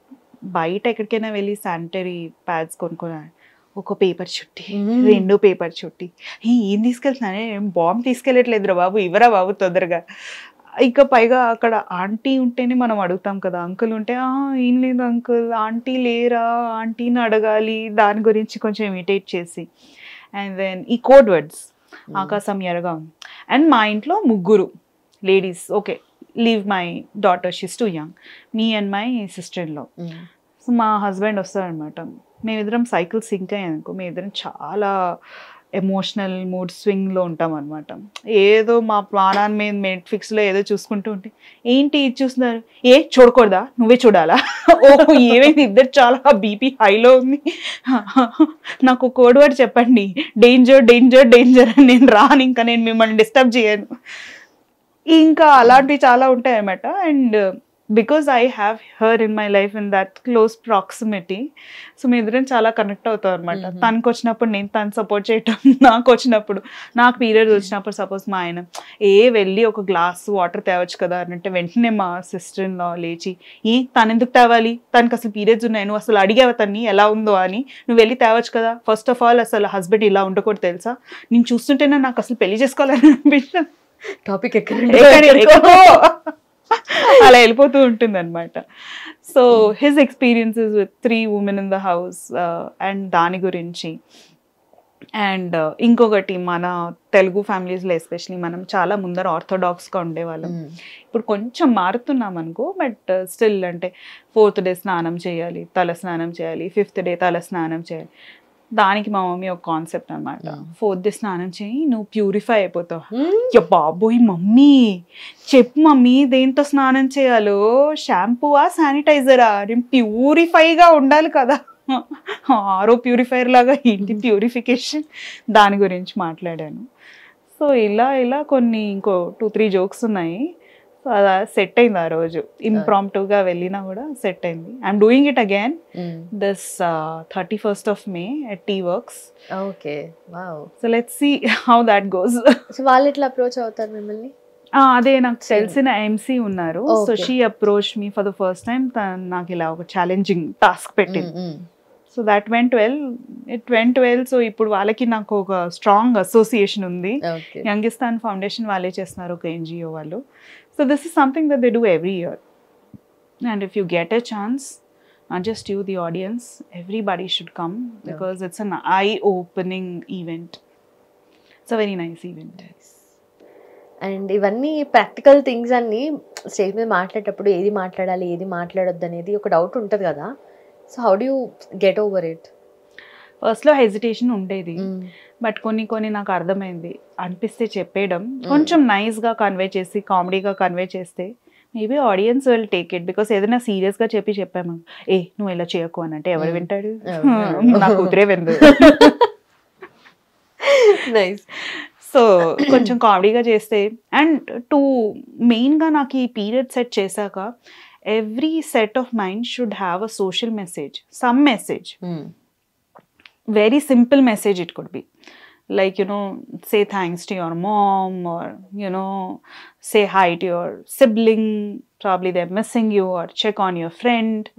బయట ఎక్కడికైనా వెళ్ళి శానిటరీ ప్యాడ్స్ కొనుక్కున్నాను, ఒక పేపర్ చుట్టి, 2 పేపర్ చుట్టి, ఏం తీసుకెళ్తున్నానే, బాంబు తీసుకెళ్ళట్లేదురా బాబు, ఇవ్వరా బాబు తొందరగా. ఇంకా పైగా అక్కడ ఆంటీ ఉంటేనే మనం అడుగుతాం కదా, అంకుల్ ఉంటే ఏం లేదు అంకుల్, ఆంటీ లేరా, ఆంటీని అడగాలి, దాని గురించి కొంచెం ఇమిటేట్ చేసి. అండ్ దెన్ ఈ కోడ్ వర్డ్స్, ఆకాశం ఎరగా. అండ్ మా ఇంట్లో 3 ladies, okay leave my daughter, she's too young, me and my sister in law. So మా హస్బెండ్ వస్తారనమాట, మేమిద్దరం సైకిల్ సింక్ అయ్యానుకో, మేమిద్దరం చాలా ఎమోషనల్ మూడ్ స్వింగ్లో ఉంటాం అనమాట. ఏదో మా ప్రాణాన్ని మీద నెట్ఫ్లిక్స్లో ఏదో చూసుకుంటూ ఉంటే, ఏంటి ఇది చూస్తున్నారు, చూడకూడదా, నువ్వే చూడాలా, ఓ ఏమైంది, ఇద్దరు చాలా బీపీ హైలో ఉంది, నాకు కోడ్ వర్డ్ చెప్పండి, డేంజర్ డేంజర్ డేంజర్ అని, నేను రాను, ఇంకా నేను మిమ్మల్ని డిస్టర్బ్ చేయను. ఇంకా అలాంటివి చాలా ఉంటాయి అన్నమాట. And because I have her in my life in that close proximity. So మీ ఇద్దరం చాలా కనెక్ట్ అవుతాం అనమాట. తనకు వచ్చినప్పుడు నేను తను సపోర్ట్ చేయటం, నాకు వచ్చినప్పుడు, నాకు పీరియడ్ వచ్చినప్పుడు సపోజ్ మా ఆయన వెళ్ళి ఒక గ్లాస్ వాటర్ తేవచ్చు కదా అంటే వెంటనే మా సిస్టర్ ఇన్ లా లేచి, తను ఎందుకు తేవాలి, తనకు అసలు పీరియడ్స్ ఉన్నాయి, నువ్వు అసలు అడిగావు తన్ని ఎలా ఉందో అని, నువ్వు వెళ్ళి తేవచ్చు కదా, ఫస్ట్ ఆఫ్ ఆల్ అసలు హస్బెండ్ ఇలా ఉండకూడదు తెలుసా, నేను చూస్తుంటేనే నాకు అసలు పెళ్లి చేసుకోవాలని అనిపించింది. టాపిక్ అలా వెళ్ళిపోతూ ఉంటుంది అనమాట. So his experiences with 3 women in the house and దాని గురించి. అండ్ ఇంకొకటి మన తెలుగు ఫ్యామిలీస్లో ఎస్పెషలీ మనం చాలా ముందర ఆర్థోడాక్స్గా ఉండేవాళ్ళం. ఇప్పుడు కొంచెం మారుతున్నాం అనుకో, బట్ స్టిల్ అంటే 4th డే స్నానం చేయాలి, తల స్నానం చేయాలి, 5th డే తల స్నానం చేయాలి. దానికి మా మమ్మీ ఒక కాన్సెప్ట్ అనమాట, 4th డే స్నానం చేయి నువ్వు ప్యూరిఫై అయిపోతావు. బాబోయ్ మమ్మీ చెప్పు మమ్మీ దేంతో స్నానం చేయాలో, షాంపూవా శానిటైజరా, నేను ప్యూరిఫైగా ఉండాలి కదా, ఆరో ప్యూరిఫైర్ లాగా ఏంటి ప్యూరిఫికేషన్, దాని గురించి మాట్లాడాను. సో ఇలా కొన్ని ఇంకో 2-3 జోక్స్ ఉన్నాయి. సో అలా సెట్ అయింది ఆ రోజు, ఇంప్రాంప్టుగా వెళ్ళినా కూడా సెట్ అయింది. I'm doing it again this 31st of May at Tea Works. Okay, wow. So let's see how that goes. So వాళ్ళు ఎట్లా అప్రోచ్ అవుతారు మిమ్మల్ని? అదే నాకు తెలిసిన ఎంసీ ఉన్నారు. So she approach me for the first time. నాకు ఇలా ఒక ఛాలెంజింగ్ టాస్క్ పెట్టింది. So that went well. So ఇప్పుడు వాళ్ళకి నాకు ఒక స్ట్రాంగ్ అసోసియేషన్ ఉంది. యంగిస్తాన్ ఫౌండేషన్ వాళ్ళే చేస్తున్నారు, ఒక NGO వాళ్ళు. So this is something that they do every year. And if you get a chance, not just you, the audience, everybody should come because it's an eye-opening event. It's a very nice event. And ఇవన్నీ practical things అన్ని stage మీద మాట్లాడేటప్పుడు ఏది మాట్లాడాలి ఏది మాట్లాడొద్దు అనేది ఒక డౌట్ ఉంటుంది కదా. So how do you get over it? ఫస్ట్లో హెజిటేషన్ ఉండేది, బట్ కొన్ని నాకు అర్థమైంది, అనిపిస్తే చెప్పేయడం, కొంచెం నైస్గా కన్వే చేసి కామెడీగా కన్వే చేస్తే maybe audience will take it. Because ఏదైనా సీరియస్గా చెప్పాము, నువ్వు ఇలా చేయకు అని అంటే ఎవరు వింటాడు? నా కూతురే విందు. నైస్. సో కొంచెం కామెడీగా చేస్తే, అండ్ మెయిన్గా నాకు ఈ పీరియడ్ సెట్ చేశాక every set of mind should have a social message, some message. Very simple message it could be, like, say thanks to your mom, or say hi to your sibling, probably they're missing you, or check on your friend,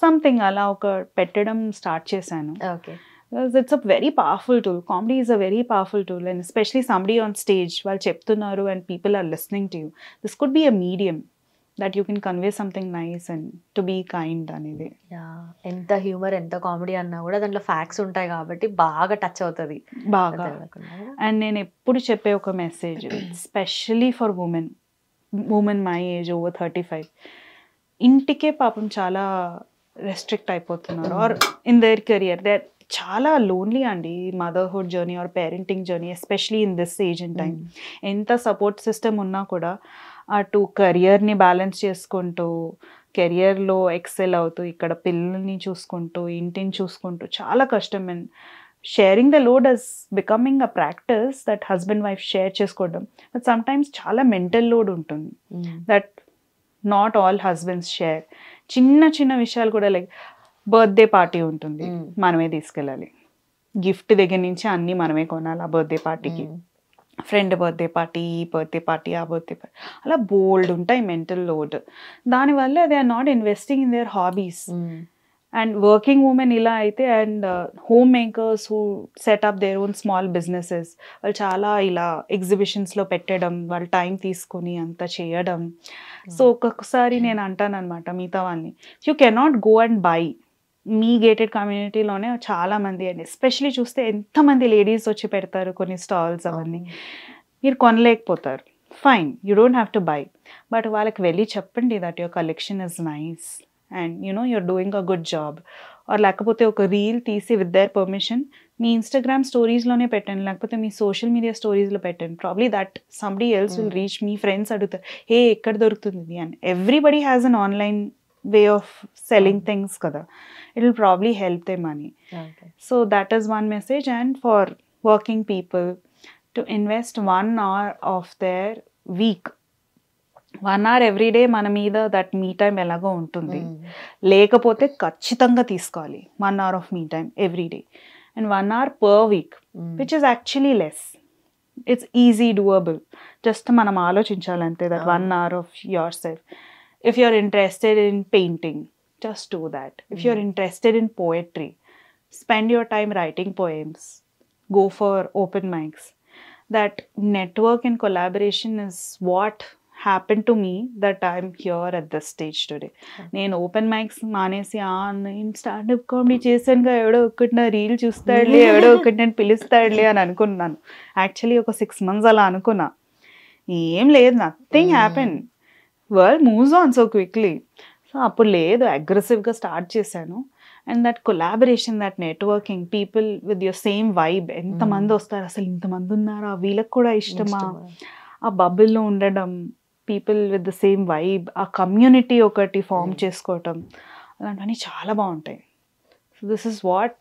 something ala oka pettadam start chesanu. Okay, because it's a very powerful tool. Comedy is a very powerful tool, and especially somebody on stage while cheptunnaru and people are listening to you, this could be a medium that you can convey something nice and to be kind అనేది. ఎంత humour ఎంత comedy అన్నా కూడా దాంట్లో facts ఉంటాయి కాబట్టి బాగా touch అవుతుంది బాగా. అండ్ నేను ఎప్పుడు చెప్పే ఒక message, specially for women my age over 35, ఇంటికే పాపం చాలా రెస్ట్రిక్ట్ అయిపోతున్నారు, or in their career they చాలా లోన్లీ అండి. Motherhood journey or parenting journey, especially in this age and time, ఎంత సపోర్ట్ సిస్టమ్ ఉన్నా కూడా అటు కెరియర్ని బ్యాలెన్స్ చేసుకుంటూ, కెరియర్లో ఎక్సెల్ అవుతూ, ఇక్కడ పిల్లల్ని చూసుకుంటూ, ఇంటిని చూసుకుంటూ చాలా కష్టం. And sharing the load as becoming a practice, that husband wife share చేసుకోవడం. బట్ సమ్టైమ్స్ చాలా మెంటల్ లోడ్ ఉంటుంది that not all husbands share. చిన్న విషయాలు కూడా, లైక్ బర్త్డే పార్టీ ఉంటుంది, మనమే తీసుకెళ్ళాలి, గిఫ్ట్ దగ్గర నుంచి అన్నీ మనమే కొనాలి ఆ బర్త్డే పార్టీకి, ఫ్రెండ్ బర్త్డే పార్టీ, ఈ బర్త్డే పార్టీ, ఆ బర్త్డే పార్టీ, అలా బోల్డ్ ఉంటాయి మెంటల్ లోడ్. దానివల్ల they are not investing in their hobbies. And working women ఇలా అయితే, and home makers who setup their own small businesses, వాళ్ళు చాలా ఇలా ఎగ్జిబిషన్స్లో పెట్టడం, వాళ్ళు టైం తీసుకొని అంతా చేయడం. సో ఒక్కొక్కసారి నేను అంటానన్నమాట మిగతా వాళ్ళని, you cannot go and buy. మీ గేటెడ్ కమ్యూనిటీలోనే చాలామంది, అండి ఎస్పెషలీ చూస్తే ఎంతమంది లేడీస్ వచ్చి పెడతారు కొన్ని స్టాల్స్, అవన్నీ మీరు కొనలేకపోతారు. Fine, you don't have to buy, but వాళ్ళకి వెళ్ళి చెప్పండి that your collection is nice and you're doing a good job. Or లేకపోతే ఒక రీల్ తీసి విత్ దేర్ పర్మిషన్ మీ ఇన్స్టాగ్రామ్ స్టోరీస్లోనే పెట్టండి, లేకపోతే మీ సోషల్ మీడియా స్టోరీస్లో పెట్టండి. Probably that somebody else will reach. మీ ఫ్రెండ్స్ అడుగుతారు, ఎక్కడ దొరుకుతుంది అని. Everybody has an online way of selling things kada, it will probably help their money. Okay. So that is one message. And for working people to invest 1 hour of their week 1 hour every day మన మీద that me time ఎలాగో ఉంటుంది, లేకపోతే ఖచ్చితంగా తీసుకోవాలి 1 hour of మీ time every day, and 1 hour per week, which is actually less. It's easy doable. Just మనం ఆలోచించాలంతే that 1 hour of yourself. If you're interested in painting, just do that. If you're interested in poetry, spend your time writing poems, go for open mics. That network and collaboration is what happened to me, that I'm here at this stage today. నేను open mics మానేసి నేను stand up comedy చేశానుగా, ఎవడో ఒకటి నా reel చూస్తాడులే, ఎవడో ఒకటి నేను పిలుస్తాడులే అని అనుకున్నాను. యాక్చువల్లీ ఒక 6 months అలా అనుకున్నా. ఏం లేదు, nothing happen. World moves on so quickly. So అప్పుడు లేదు, అగ్రెసివ్గా స్టార్ట్ చేశాను. And that collaboration, that networking, people with your same vibe. ఎంతమంది వస్తారు, అసలు ఇంతమంది ఉన్నారా, వీళ్ళకి కూడా ఇష్టమా, ఆ బబుల్లో ఉండడం, people with the same vibe, ఆ కమ్యూనిటీ ఒకటి ఫామ్ చేసుకోవటం, అలాంటివన్నీ చాలా బాగుంటాయి. So this is what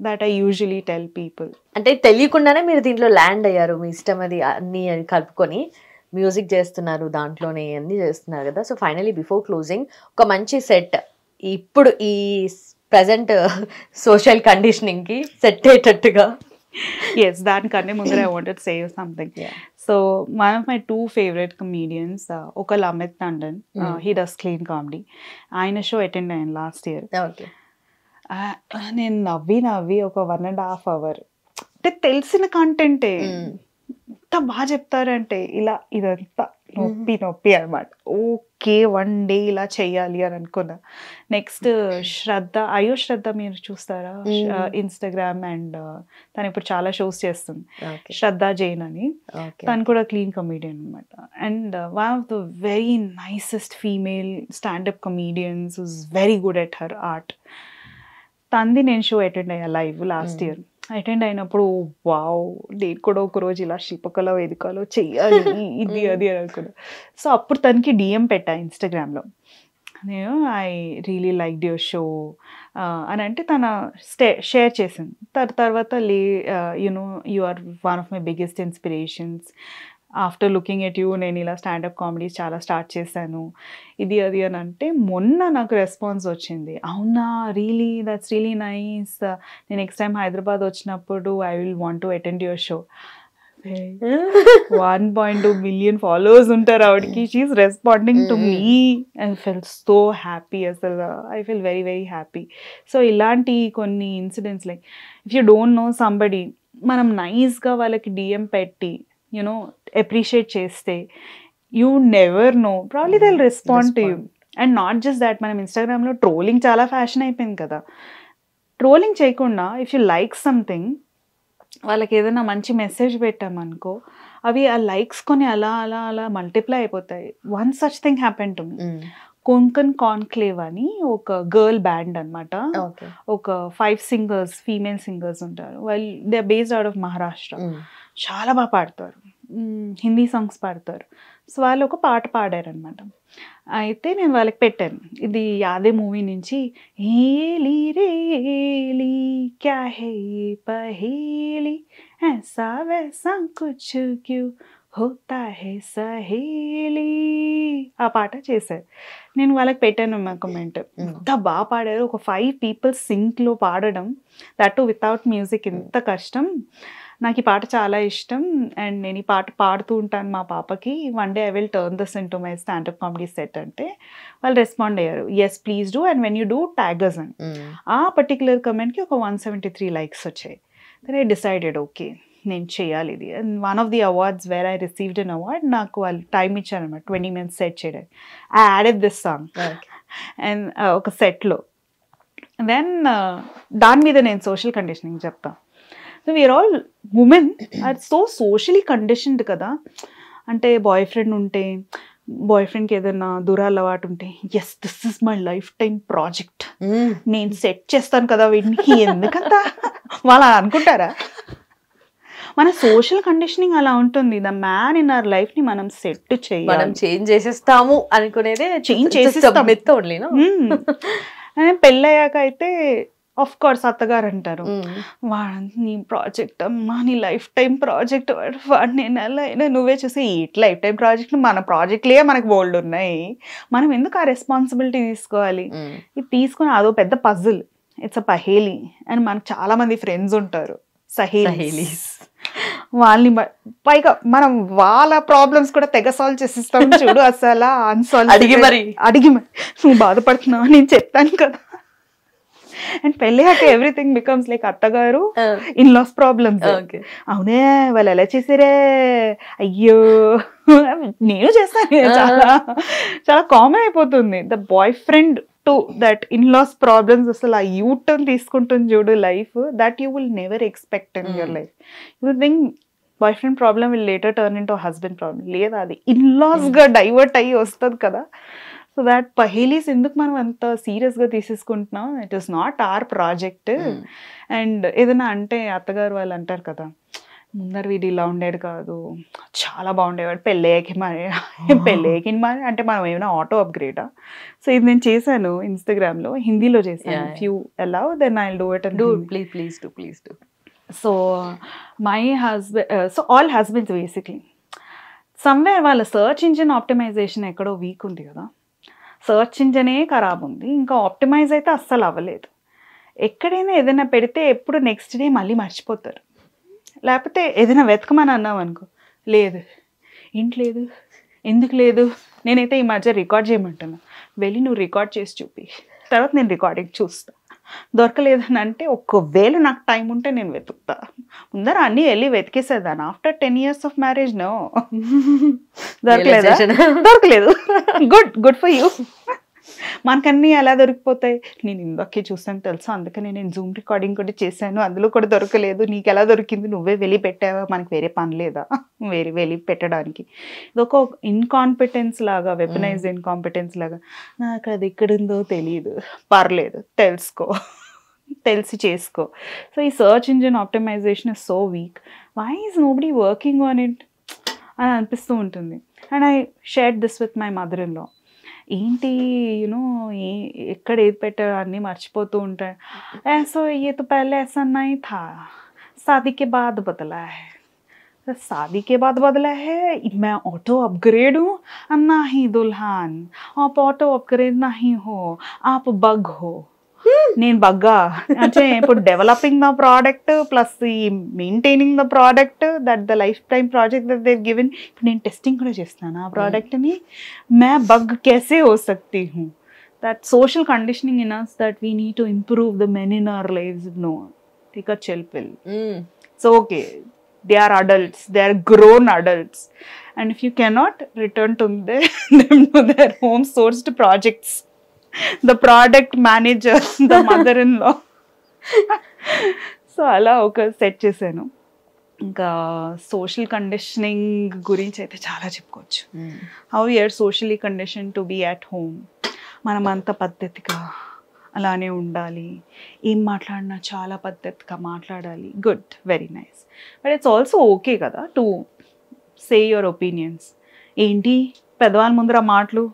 that I usually tell people. అంటే తెలియకుండానే మీరు దీంట్లో ల్యాండ్ అయ్యారు, మీ ఇష్టం అది అన్ని కలుపుకొని మ్యూజిక్ చేస్తున్నారు, దాంట్లోనే అన్ని చేస్తున్నారు కదా. సో ఫైనలీ బిఫోర్ క్లోజింగ్ ఒక మంచి సెట్, ఇప్పుడు ఈ ప్రజెంట్ సోషల్ కండిషనింగ్కి సెట్ అయ్యేటట్టుగా. ఎస్, దానికన్నా ముందర I wanted to say something. So one of my 2 favorite comedians, ఒకళ్ళు Amit Nandan, he does clean comedy. ఆయన షో అటెండ్ అయ్యాను లాస్ట్ ఇయర్. నేను నవ్వి ఒక 1.5 hour, అంటే తెలిసిన కంటెంటే ఎంత బాగా చెప్తారంటే, ఇలా ఇదంతా నొప్పి అనమాట. ఓకే, 1 day ఇలా చెయ్యాలి అని అనుకున్నా. నెక్స్ట్ శ్రద్ధ, శ్రద్ధ మీరు చూస్తారా ఇన్స్టాగ్రామ్, అండ్ తను ఇప్పుడు చాలా షోస్ చేస్తుంది, శ్రద్ధ జైన్ అని. తను కూడా క్లీన్ కమీడియన్ అనమాట. And one of the very nicest female standup comedians, is very good at her art. తంది నేను షో అటెండ్ అయ్యా లైవ్ లాస్ట్ ఇయర్. అటెండ్ అయినప్పుడు వావ్, నేను కూడా ఒకరోజు ఇలా శిల్పకళ వేదికలో చెయ్యాలి ఇది అది అని అనుకున్నా. సో అప్పుడు తనకి డిఎం పెట్టా ఇన్స్టాగ్రామ్లో, నేను I really like your show అని అంటే తన షేర్ చేసింది. తర్వాత you know you are one of my biggest inspirations. After looking at you నేను ఇలా స్టాండప్ కామెడీస్ చాలా స్టార్ట్ చేశాను, ఇది అది అని అంటే మొన్న నాకు రెస్పాన్స్ వచ్చింది. అవునా, రియలీ, దట్స్ రియలీ నైస్. నేను నెక్స్ట్ టైం హైదరాబాద్ వచ్చినప్పుడు I will want to attend your show. 1.2 million followers ఉంటారు ఆవిడకి. She's responding to me. I fell so happy, అసలు I feel very very happy. So ఇలాంటి కొన్ని incidents, like if you don't know somebody, మనం నైస్గా వాళ్ళకి DM పెట్టి you know appreciate చేస్తే, you never know, probably they will respond to you. And not just that, మనం ఇన్స్టాగ్రామ్లో ట్రోలింగ్ చాలా ఫ్యాషన్ అయిపోయింది కదా. ట్రోలింగ్ చేయకుండా ఇఫ్ యూ లైక్ సంథింగ్, వాళ్ళకి ఏదైనా మంచి మెసేజ్ పెట్టామనుకో, అవి ఆ లైక్స్ కొని అలా అలా అలా మల్టిప్లై అయిపోతాయి. One such thing happen to me. Konkan conclave అని ఒక గర్ల్ బ్యాండ్ అనమాట. ఒక 5 singers, ఫీమేల్ సింగర్స్ ఉంటారు. వాళ్ళు they are based out of Maharashtra. చాలా బాగా పాడతారు, హిందీ సాంగ్స్ పాడతారు. సో వాళ్ళు ఒక పాట పాడారనమాట. అయితే నేను వాళ్ళకి పెట్టాను, ఇది యాదే మూవీ నుంచి, ఏలి రేలి క్యా హే పహేలి ఐసా వైసా కుచ్ క్యూ హోతా హే సహేలి, ఆ పాట చేశారు. నేను వాళ్ళకి పెట్టాను మా కమెంట్, ఎంత బాగా పాడారు. ఒక 5 people సింక్లో పాడడం, దట్ వితౌట్ మ్యూజిక్, ఎంత కష్టం. నాకు ఈ పాట చాలా ఇష్టం అండ్ నేను ఈ పాట పాడుతూ ఉంటాను మా పాపకి. One day I will turn this into my standup comedy set అంటే వాళ్ళు రెస్పాండ్ అయ్యారు, yes please do, and when you do tag us అని. ఆ పర్టికులర్ కమెంట్కి ఒక 173 likes వచ్చాయి. దెన్ ఐ డిసైడెడ్, ఓకే నేను చేయాలి ఇది. And one of the awards where I received an award, నాకు వాళ్ళు టైం ఇచ్చారనమాట 20 minutes సెట్ చేయడానికి. I added this song and ఒక సెట్లో. దెన్ దాని మీద నేను సోషల్ కండిషనింగ్ చెప్తాను. So we're all women are so socially conditioned కదా. అంటే బాయ్ ఫ్రెండ్ ఉంటే, బాయ్ ఫ్రెండ్కి ఏదైనా దురలవాటు ఉంటే, yes this is my lifetime project, నేను సెట్ చేస్తాను కదా వీటిని, ఎందుకంతా వాళ్ళు అనుకుంటారా? మన సోషల్ కండిషనింగ్ అలా ఉంటుంది. The man in our life ని మనం సెట్ చేయాలి, మనం చేంజ్ చేసేస్తాము అనుకునేదే చేంజ్ చేసేస్తాం. పెళ్ళయ్యాక అయితే ఆఫ్ కోర్స్ అత్తగారు అంటారు, నీ ప్రాజెక్ట్ అమ్మా, నీ లైఫ్ టైం ప్రాజెక్ట్, వాడు నేను ఎలా అయినా నువ్వే చూసి, ఇట్ లైఫ్ టైం ప్రాజెక్ట్, మన ప్రాజెక్ట్లే మనకు బోల్డ్ ఉన్నాయి, మనం ఎందుకు ఆ రెస్పాన్సిబిలిటీ తీసుకోవాలి? ఇది తీసుకుని అదో పెద్ద పజిల్, ఇట్స్ అ పహేలీ. అండ్ మనకు చాలా మంది ఫ్రెండ్స్ ఉంటారు సహేలీస్, వాళ్ళని పైగా మనం వాళ్ళ ప్రాబ్లమ్స్ కూడా తెగ సాల్వ్ చేసిస్తాం చూడు, అసలు అన్సాల్వ్ అడిగి మరి నువ్వు బాధపడుతున్నావు నేను చెప్తాను కదా. అండ్ పెళ్ళాక ఎవ్రీథింగ్ బికమ్స్ లైక్ అత్తగారు ఇన్ లాస్ ప్రాబ్లమ్స్. అవునే వాళ్ళు ఎలా చేసారే, అయ్యో నేను చేస్తాను, చాలా చాలా కామన్ అయిపోతుంది. The boyfriend to that in-laws problems, అసలు ఆ యూటర్న్ తీసుకుంటుంది చూడు life, that you will never expect in your life. You think boyfriend problem will later turn into husband problem, లేదా అది in loss గా divert అయ్యి వస్తుంది కదా. సో దాట్ పహేలీస్ ఎందుకు మనం అంత సీరియస్గా తీసేసుకుంటున్నాం? It is not our project. And ఏదైనా అంటే అత్తగారు వాళ్ళు అంటారు కదా, ముందర వీడు ఇలా ఉండేది కాదు, చాలా బాగుండేవాడు, పెళ్ళయ్యాకి మరి అంటే మనం ఏమైనా ఆటో అప్గ్రేడా? సో ఇది నేను చేశాను ఇన్స్టాగ్రామ్లో, హిందీలో చేశాను. If you allow then I will do it. Please do. So my husband, so all husbands basically somewhere వాళ్ళ సర్చ్ ఇంజిన్ ఆప్టిమైజేషన్ ఎక్కడో వీక్ ఉంది కదా, సర్చ్ ఇంజనే ఖరాబ్ ఉంది, ఇంకా ఆప్టిమైజ్ అయితే అస్సలు అవ్వలేదు. ఎక్కడైనా ఏదైనా పెడితే ఎప్పుడు నెక్స్ట్ డే మళ్ళీ మర్చిపోతారు. లేకపోతే ఏదైనా వెతకమని అన్నాం అనుకో, లేదు ఏంటి లేదు, ఎందుకు లేదు, నేనైతే ఈ మధ్య రికార్డ్ చేయమంటున్నా, వెళ్ళి నువ్వు రికార్డ్ చేసి చూపి, తర్వాత నేను రికార్డింగ్ చూస్తా. దొరకలేదని అంటే ఒకవేళ నాకు టైం ఉంటే నేను వెతుకుతా, ముందర అన్నీ వెళ్ళి వెతికేసేదాన్ని. After 10 years of marriage no, దొరకలేదు. Good for you. మనకన్నీ ఎలా దొరికిపోతాయి? నేను ఇందాకే చూసాను తెలుసా, అందుకని నేను జూమ్ రికార్డింగ్ కూడా చేశాను, అందులో కూడా దొరకలేదు. నీకు ఎలా దొరికింది? నువ్వే వెళ్ళి పెట్టావా? మనకి వేరే పని లేదా వెళ్ళి పెట్టడానికి? ఇదొక ఇన్కాంపిటెన్స్ లాగా, వెపనైజ్డ్ ఇన్కాంపిటెన్స్ లాగా. నాకు అది ఎక్కడుందో తెలియదు, పర్లేదు తెలుసుకో, తెలిసి చేసుకో. సో ఈ search engine optimisation is so weak. Why is nobody working on it అని అనిపిస్తూ ఉంటుంది. And I shared this with my mother in law. ఏంటి యూనో ఎక్కడ ఏది పెట్టారో అన్నీ మర్చిపోతూ ఉంటాయి. సో ये तो पहले ऐसा नहीं था, शादी के बाद बदला है, शादी के बाद बदला है, मैं ऑटो अपग्रेड हूँ, नहीं दुल्हन आप ऑटो अपग्रेड नहीं हो, आप बग हो. నేను బగ్గా అంటే ఇప్పుడు డెవలపింగ్ ద ప్రోడక్ట్ ప్లస్ ఈ maintaining the product that the life time project that they've given, ఇప్పుడు నేను టెస్టింగ్ కూడా చేస్తాను ఆ ప్రోడక్ట్ని. మే బగ్ कैसे हो सकती हूँ? that social conditioning in us that we need to improve the men in our lives. No, take a chill pill. It's okay, they are adults, they are grown adults, and if you cannot return to them to their home sourced projects, the product manager, the mother-in-law. So అలా ఒక set చేశాను. ఇంకా social conditioning గురించి అయితే చాలా చెప్పుకోవచ్చు. How you're socially condition to be at home. మనం అంత పద్ధతిగా అలానే ఉండాలి, ఏం మాట్లాడినా చాలా పద్ధతిగా మాట్లాడాలి. Good, very nice. But it's also okay కదా టు సే యువర్ ఒపీనియన్స్. ఏంటి పెద్దవాళ్ళ ముందర మాటలు,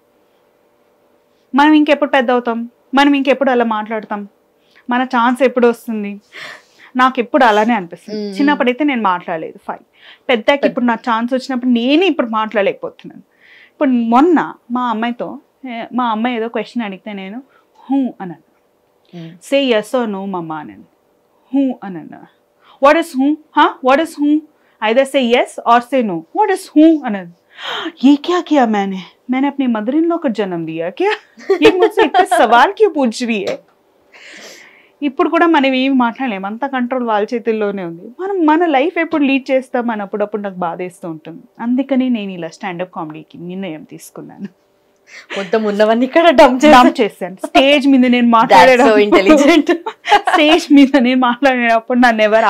మనం ఇంకెప్పుడు పెద్ద అవుతాం, మనం ఇంకెప్పుడు అలా మాట్లాడతాం, మన ఛాన్స్ ఎప్పుడు వస్తుంది? నాకు ఎప్పుడు అలానే అనిపిస్తుంది. చిన్నప్పుడైతే నేను మాట్లాడలేదు, ఫైన్. పెద్దకి ఇప్పుడు నా ఛాన్స్ వచ్చినప్పుడు నేనే ఇప్పుడు మాట్లాడలేకపోతున్నాను. ఇప్పుడు మొన్న మా అమ్మాయి ఏదో క్వశ్చన్ అడిగితే నేను హూ అన్నాను. సే ఎస్ ఆర్ నో మమ్మా అన్నాను. హూ అన్నాను. What is who? What is who? Either say yes or say no. What is who అన్నది. ये क्या किया मैंने अपनी मदर इन लॉ को जन्म दिया क्या? ये मुझसे इतना सवाल क्यों पूछ रही है? ఇప్పుడు కూడా మనం ఏమి మాట్లాడలేము, అంత కంట్రోల్ వాళ్ళ చేతుల్లోనే ఉంది. మన లైఫ్ ఎప్పుడు లీడ్ చేస్తామని అప్పుడప్పుడు నాకు బాధేస్తూ ఉంటుంది. అందుకని నేను ఇలా స్టాండప్ కామెడీకి నిర్ణయం తీసుకున్నాను. మొత్తం ఉన్నవన్నీ ఇక్కడ డంప్ చేశాను. స్టేజ్ మీద నేను మాట్లాడేటప్పుడు నన్ను ఎవరు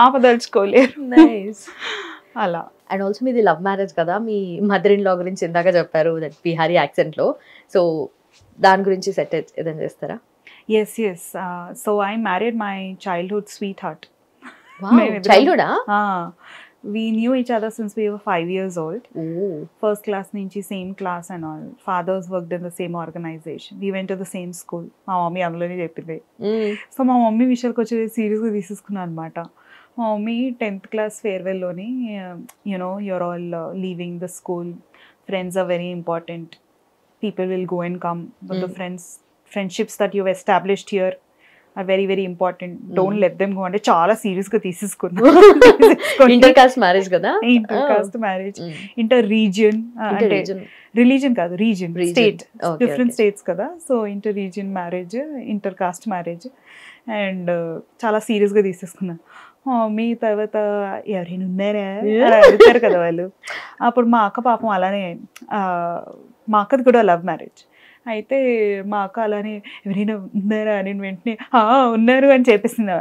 ఆపదలుచుకోలేరు. అలా. అండ్ ఆల్సో మీది లవ్ మ్యారేజ్ కదా, మీ మదర్ ఇన్ లా గురించి ఇందాక చెప్పారు దట్ బిహారీ యాక్సెంట్లో. సో దాని గురించి సెట్ ఏదైనా చేస్తారా? Yes. So I married my childhood sweetheart. చైల్డ్హుడా? we knew each other since we were 5 years old. First class nunchi same class and all. Fathers worked in the same organization. We went to the same school. మా mummy అందులోనే చెప్పింది. So మా mummy విషయాలకు వచ్చి సీరియస్గా తీసేసుకున్నాను అనమాట. మా మమ్మీ 10th క్లాస్ ఫేర్వెల్లోని you know you're all leaving the school, friends are very important, people will go and come, but the friendships that you've established here are very very important, don't let them go అంటే చాలా serious గా తీసేసుకున్నాను. Inter caste marriage కదా, inter caste marriage, inter region అంటే religion కాదు, region, state, different states కదా. So inter region marriage, inter caste marriage, and చాలా serious గా తీసేసుకున్నాను. మీ తర్వాత ఎవరైనా ఉన్నారా అలా అడుగుతారు కదా వాళ్ళు. అప్పుడు మా అక్క పాపం అలానే, మా అక్కది కూడా లవ్ మ్యారేజ్ అయితే మా అక్క అలానే ఎవరైనా ఉన్నారా అని వెంటనే ఉన్నారు అని చెప్పేసింది.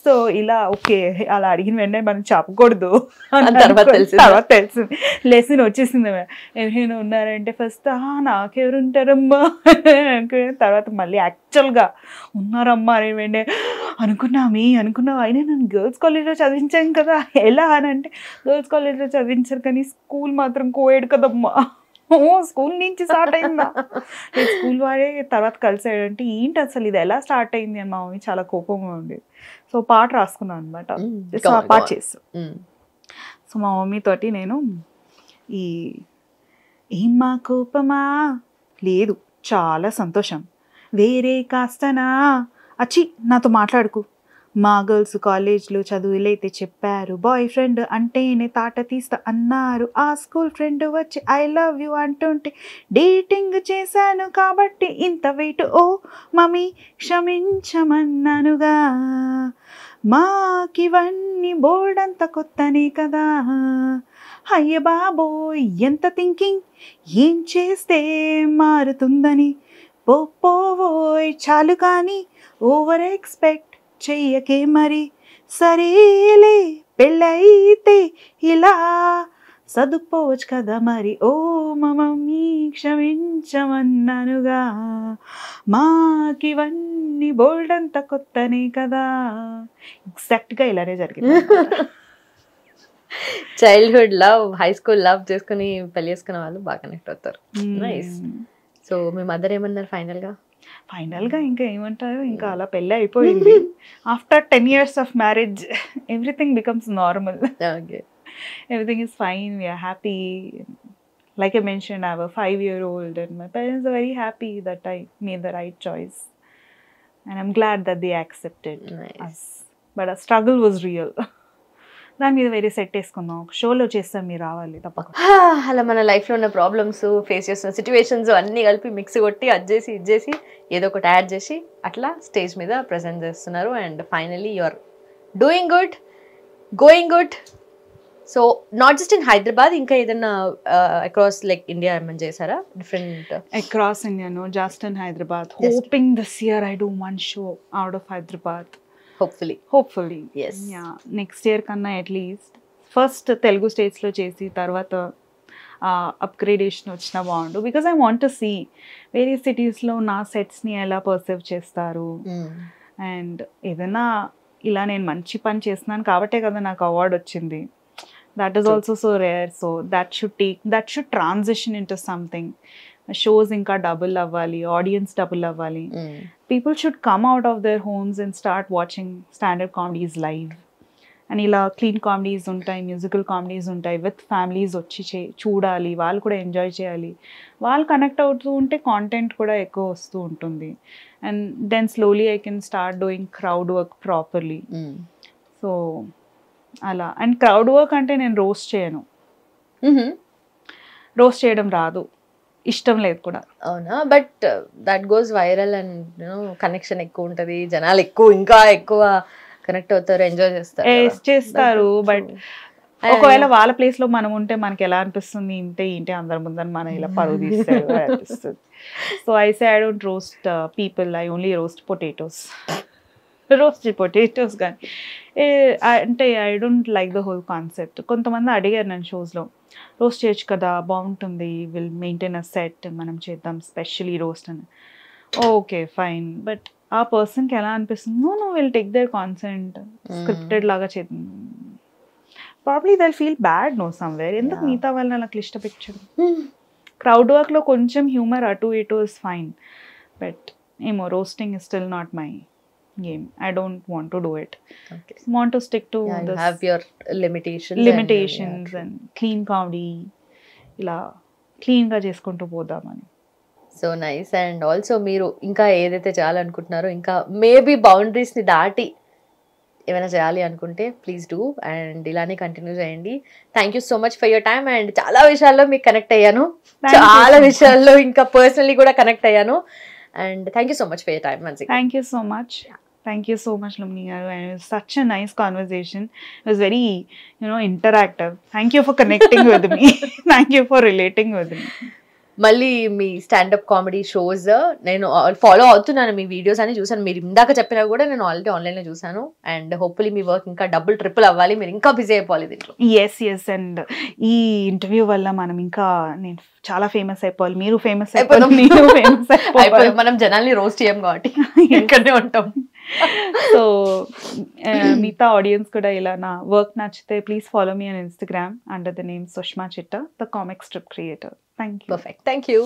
సో ఇలా ఓకే అలా అడిగిన వెంటనే మనం చెప్పకూడదు, తర్వాత తెలిసింది, లెసన్ వచ్చేసింది. ఎవరైనా ఉన్నారంటే ఫస్ట్ నాకెవరు ఉంటారమ్మా, తర్వాత మళ్ళీ యాక్చువల్గా ఉన్నారమ్మా అని వెంటనే అనుకున్నావా అయినా నన్ను గర్ల్స్ కాలేజ్లో చదివించాను కదా, ఎలా అని అంటే గర్ల్స్ కాలేజ్లో చదివించారు కానీ స్కూల్ మాత్రం కోయడు కదమ్మా. స్కూల్ నుంచి స్టార్ట్ అయిందా, స్కూల్ వాడే తర్వాత కలిసాడంటే ఏంటి అసలు ఇది ఎలా స్టార్ట్ అయింది అని మా మమ్మీ చాలా కోపంగా ఉండేది. సో పాట రాసుకున్నాను అనమాట. సో ఆ పాట చేస్తాను. సో మా మమ్మీ తోటి నేను ఏమ్మా కోపమా లేదు చాలా సంతోషం, వేరే కాస్తనా అచ్చి నాతో మాట్లాడుకు, మా గర్ల్స్ కాలేజ్లో చదువులైతే చెప్పారు, బాయ్ ఫ్రెండ్ అంటేనే తాట తీస్తా అన్నారు, ఆ స్కూల్ ఫ్రెండ్ వచ్చి ఐ లవ్ యూ అంటుంటే డేటింగ్ చేశాను కాబట్టి ఇంత వెయిట్, ఓ మమ్మీ క్షమించమన్నానుగా, మాకివన్నీ బోర్డంత కొత్తనే కదా, అయ్య బాబోయ్ ఎంత థింకింగ్, ఏం చేస్తే మారుతుందని, పోవోయ్ చాలు కానీ ఓవర్ ఎక్స్పెక్ట్ చెయ్యకే మరి, సరేలే పెళ్ళైతే ఇలా చదువుకోవచ్చు కదా మరి, ఓ మమ్మీ క్షమించమన్నానుగా, మాకివన్నీ బోల్డంత కొత్తనే కదా. ఎగ్జాక్ట్గా ఇలానే జరిగింది. Childhood love, high school love చేసుకుని పెళ్లి చేసుకున్న వాళ్ళు బాగా కనెక్ట్ అవుతారు. నైస్. సో మీ మదర్ ఏమన్నారు ఫైనల్గా ఇంకా ఏమంటారు, ఇంకా అలా పెళ్ళి అయిపోయింది. After 10 years of marriage everything becomes normal. Okay. Everything is fine, we are happy. Like I mentioned, I have a 5-year-old and my parents are very happy that I made the right choice, and I'm glad that they accepted us. But a struggle was real. దాని మీద వేరే set వేసుకుందాం, ఒక షోలో చేస్తాం, మీరు రావాలి తప్పకుండా. అలా మన లైఫ్లో ఉన్న ప్రాబ్లమ్స్, ఫేస్ చేస్తున్న సిచ్యువేషన్స్ అన్నీ కలిపి మిక్స్ కొట్టి అది చేసి ఏదో ఒకటి యాడ్ చేసి అట్లా స్టేజ్ మీద ప్రజెంట్ చేస్తున్నారు. And finally you are doing good, going good. So not just in Hyderabad, ఇంకా ఏదైనా అక్రాస్ లైక్ ఇండియా ఏమైనా చేశారా? Different across India, no, just in Hyderabad. Hoping this year I do 1 show out of Hyderabad. Hopefully yes, yeah, next year కన్నా at least first Telugu స్టేట్స్లో చేసి తర్వాత upgradation వచ్చినా బాగుండు. Because I want to see వేరే సిటీస్లో నా సెట్స్ని ఎలా పర్సీవ్ చేస్తారు. అండ్ ఏదైనా ఇలా నేను మంచి పని చేస్తున్నాను కాబట్టే కదా నాకు అవార్డు వచ్చింది. That is also so rare. So that should transition into something. Shows ఇంకా డబుల్ అవ్వాలి, ఆడియన్స్ డబుల్ అవ్వాలి. People should come out of their homes and start watching stand-up comedies live. And ఇలా క్లీన్ కామెడీస్ ఉంటాయి, musical comedies ఉంటాయి, with families వచ్చి చూడాలి, వాళ్ళు కూడా ఎంజాయ్ చేయాలి. వాళ్ళు కనెక్ట్ అవుతూ ఉంటే కాంటెంట్ కూడా ఎక్కువ వస్తూ ఉంటుంది. And then slowly I can start doing crowd work properly. So అలా. అండ్ క్రౌడ్ వర్క్ అంటే నేను రోస్ట్ చేయను, రోస్ట్ చేయడం రాదు, ఇష్టం లేదు కూడా. అవునా? But that goes viral and connection ఎక్కువ ఉంటుంది, జనాలు ఇంకా ఎక్కువ కనెక్ట్ అవుతారు, ఎంజాయ్ చేస్తారు. బట్ ఒకవేళ వాళ్ళ ప్లేస్ లో మనం ఉంటే మనకి ఎలా అనిపిస్తుంది, ఏంటి అందరి ముందని మనం ఇలా పరువు తీస్తారు అనిపిస్తుంది. So I say I don't roast people, I only roast potatoes. కానీ అంటే I don't like the whole concept. కొంతమంది అడిగారు నన్ను షోస్లో, రోస్ట్ చేయొచ్చు కదా, బాగుంటుంది, విల్ మెయింటైన్ అ సెట్, మనం చేద్దాం స్పెషలీ రోస్ట్ అని. ఓకే ఫైన్, బట్ ఆ పర్సన్కి ఎలా అనిపిస్తుంది, no will take their consent, scripted లాగా చేద్దాం. Probably they feel bad no somewhere. ఎందుకు Yeah. మిగతా వాళ్ళని అలా క్లిష్ట పిక్చర్. క్రౌడ్ వర్క్లో కొంచెం హ్యూమర్ అటు ఇటు ఇస్ ఫైన్, బట్ ఏమో roasting is still not my game. I don't want to do it. Okay. Want to stick to Yeah, you this have your limitations and clean comedy, ఇలా క్లీన్గా చేసుకుంటూ పోదామని. So nice. And also మీరు ఇంకా ఏదైతే చేయాలనుకుంటున్నారో, ఇంకా మేబీ బౌండరీస్ని దాటి ఏమైనా చేయాలి అనుకుంటే ప్లీజ్ డూ, అండ్ ఇలానే కంటిన్యూ చేయండి. Thank you so much for your time. And చాలా విషయాల్లో మీకు కనెక్ట్ అయ్యాను, చాలా విషయాల్లో ఇంకా పర్సనలీ కూడా కనెక్ట్ అయ్యాను. And thank you so much for your time. Thank you so much. Thank you so much, Lumini garu, and it was such a nice conversation. It was very, interactive. Thank you for connecting with me. Thank you for relating with me. మళ్ళీ మీ stand up comedy shows నేను follow అవుతున్నాను, మీ videos అని చూసాను. మీరు ఇందాక చెప్పినా కూడా నేను ఆల్రెడీ ఆన్లైన్లో చూసాను. అండ్ హోప్ఫుల్లీ మీ వర్క్ ఇంకా డబుల్ ట్రిపుల్ అవ్వాలి, మీరు ఇంకా బిజీ అయిపోవాలి దీంట్లో. ఎస్ అండ్ ఈ ఇంటర్వ్యూ వల్ల మనం ఇంకా నేను చాలా ఫేమస్ అయిపోవాలి, మీరు ఫేమస్ అయిపోవాలి, నేను ఫేమస్ అయిపోవాలి. మనం జనాల్ని రోస్ట్ చేయం కాబట్టి ఇక్కడనే ఉంటాం. సో మిగతా ఆడియన్స్ కూడా ఇలా నా వర్క్ నచ్చితే please follow me on Instagram under the name Sushma Chitta, the comic strip creator. Thank you. Perfect, thank you.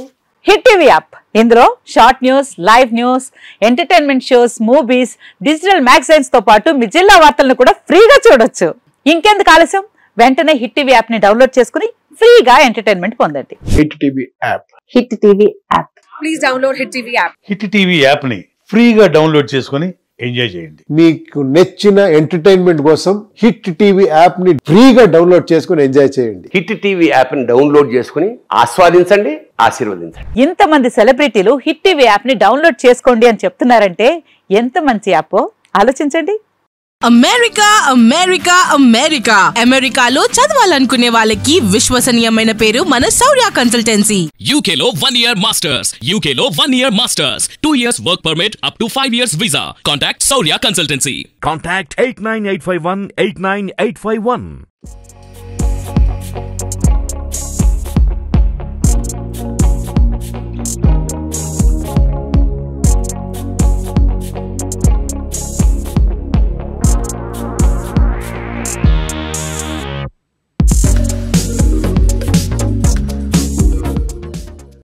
Hit TV app, ఇందులో short news, live news, entertainment shows, movies, digital magazines తో పాటు మీ జిల్లా వార్తలను కూడా ఫ్రీగా చూడొచ్చు. ఇంకెందుకు ఆలస్యం, వెంటనే హిట్ టీవీ యాప్ ని డౌన్లోడ్ చేసుకుని ఫ్రీగా ఎంటర్టైన్మెంట్ పొందండి. Hit TV app. Hit TV app. Please download hit TV app. Hit TV app ని ఫ్రీగా డౌన్లోడ్ చేసుకుని ఎంజాయ్ చేయండి. మీకు నచ్చిన ఎంటర్టైన్మెంట్ కోసం హిట్ టీవీ యాప్ ని ఫ్రీగా డౌన్లోడ్ చేసుకుని ఎంజాయ్ చేయండి. హిట్ టీవీ యాప్ ని డౌన్లోడ్ చేసుకుని ఆస్వాదించండి, ఆశీర్వదించండి. ఇంతమంది సెలబ్రిటీలు హిట్ టీవీ యాప్ ని డౌన్లోడ్ చేసుకోండి అని చెప్తున్నారంటే ఎంత మంచి యాప్ ఆలోచించండి. అమెరికా అమెరికా అమెరికా అమెరికాలో చదవాలనుకునే వాళ్ళకి విశ్వసనీయమైన పేరు మన శౌర్య కన్సల్టెన్సీ. UK లో 1 year masters, UK లో 1 year masters, 2 years work permit up to 5 years visa. Contact Saurya Consultancy. Contact 89851 89851.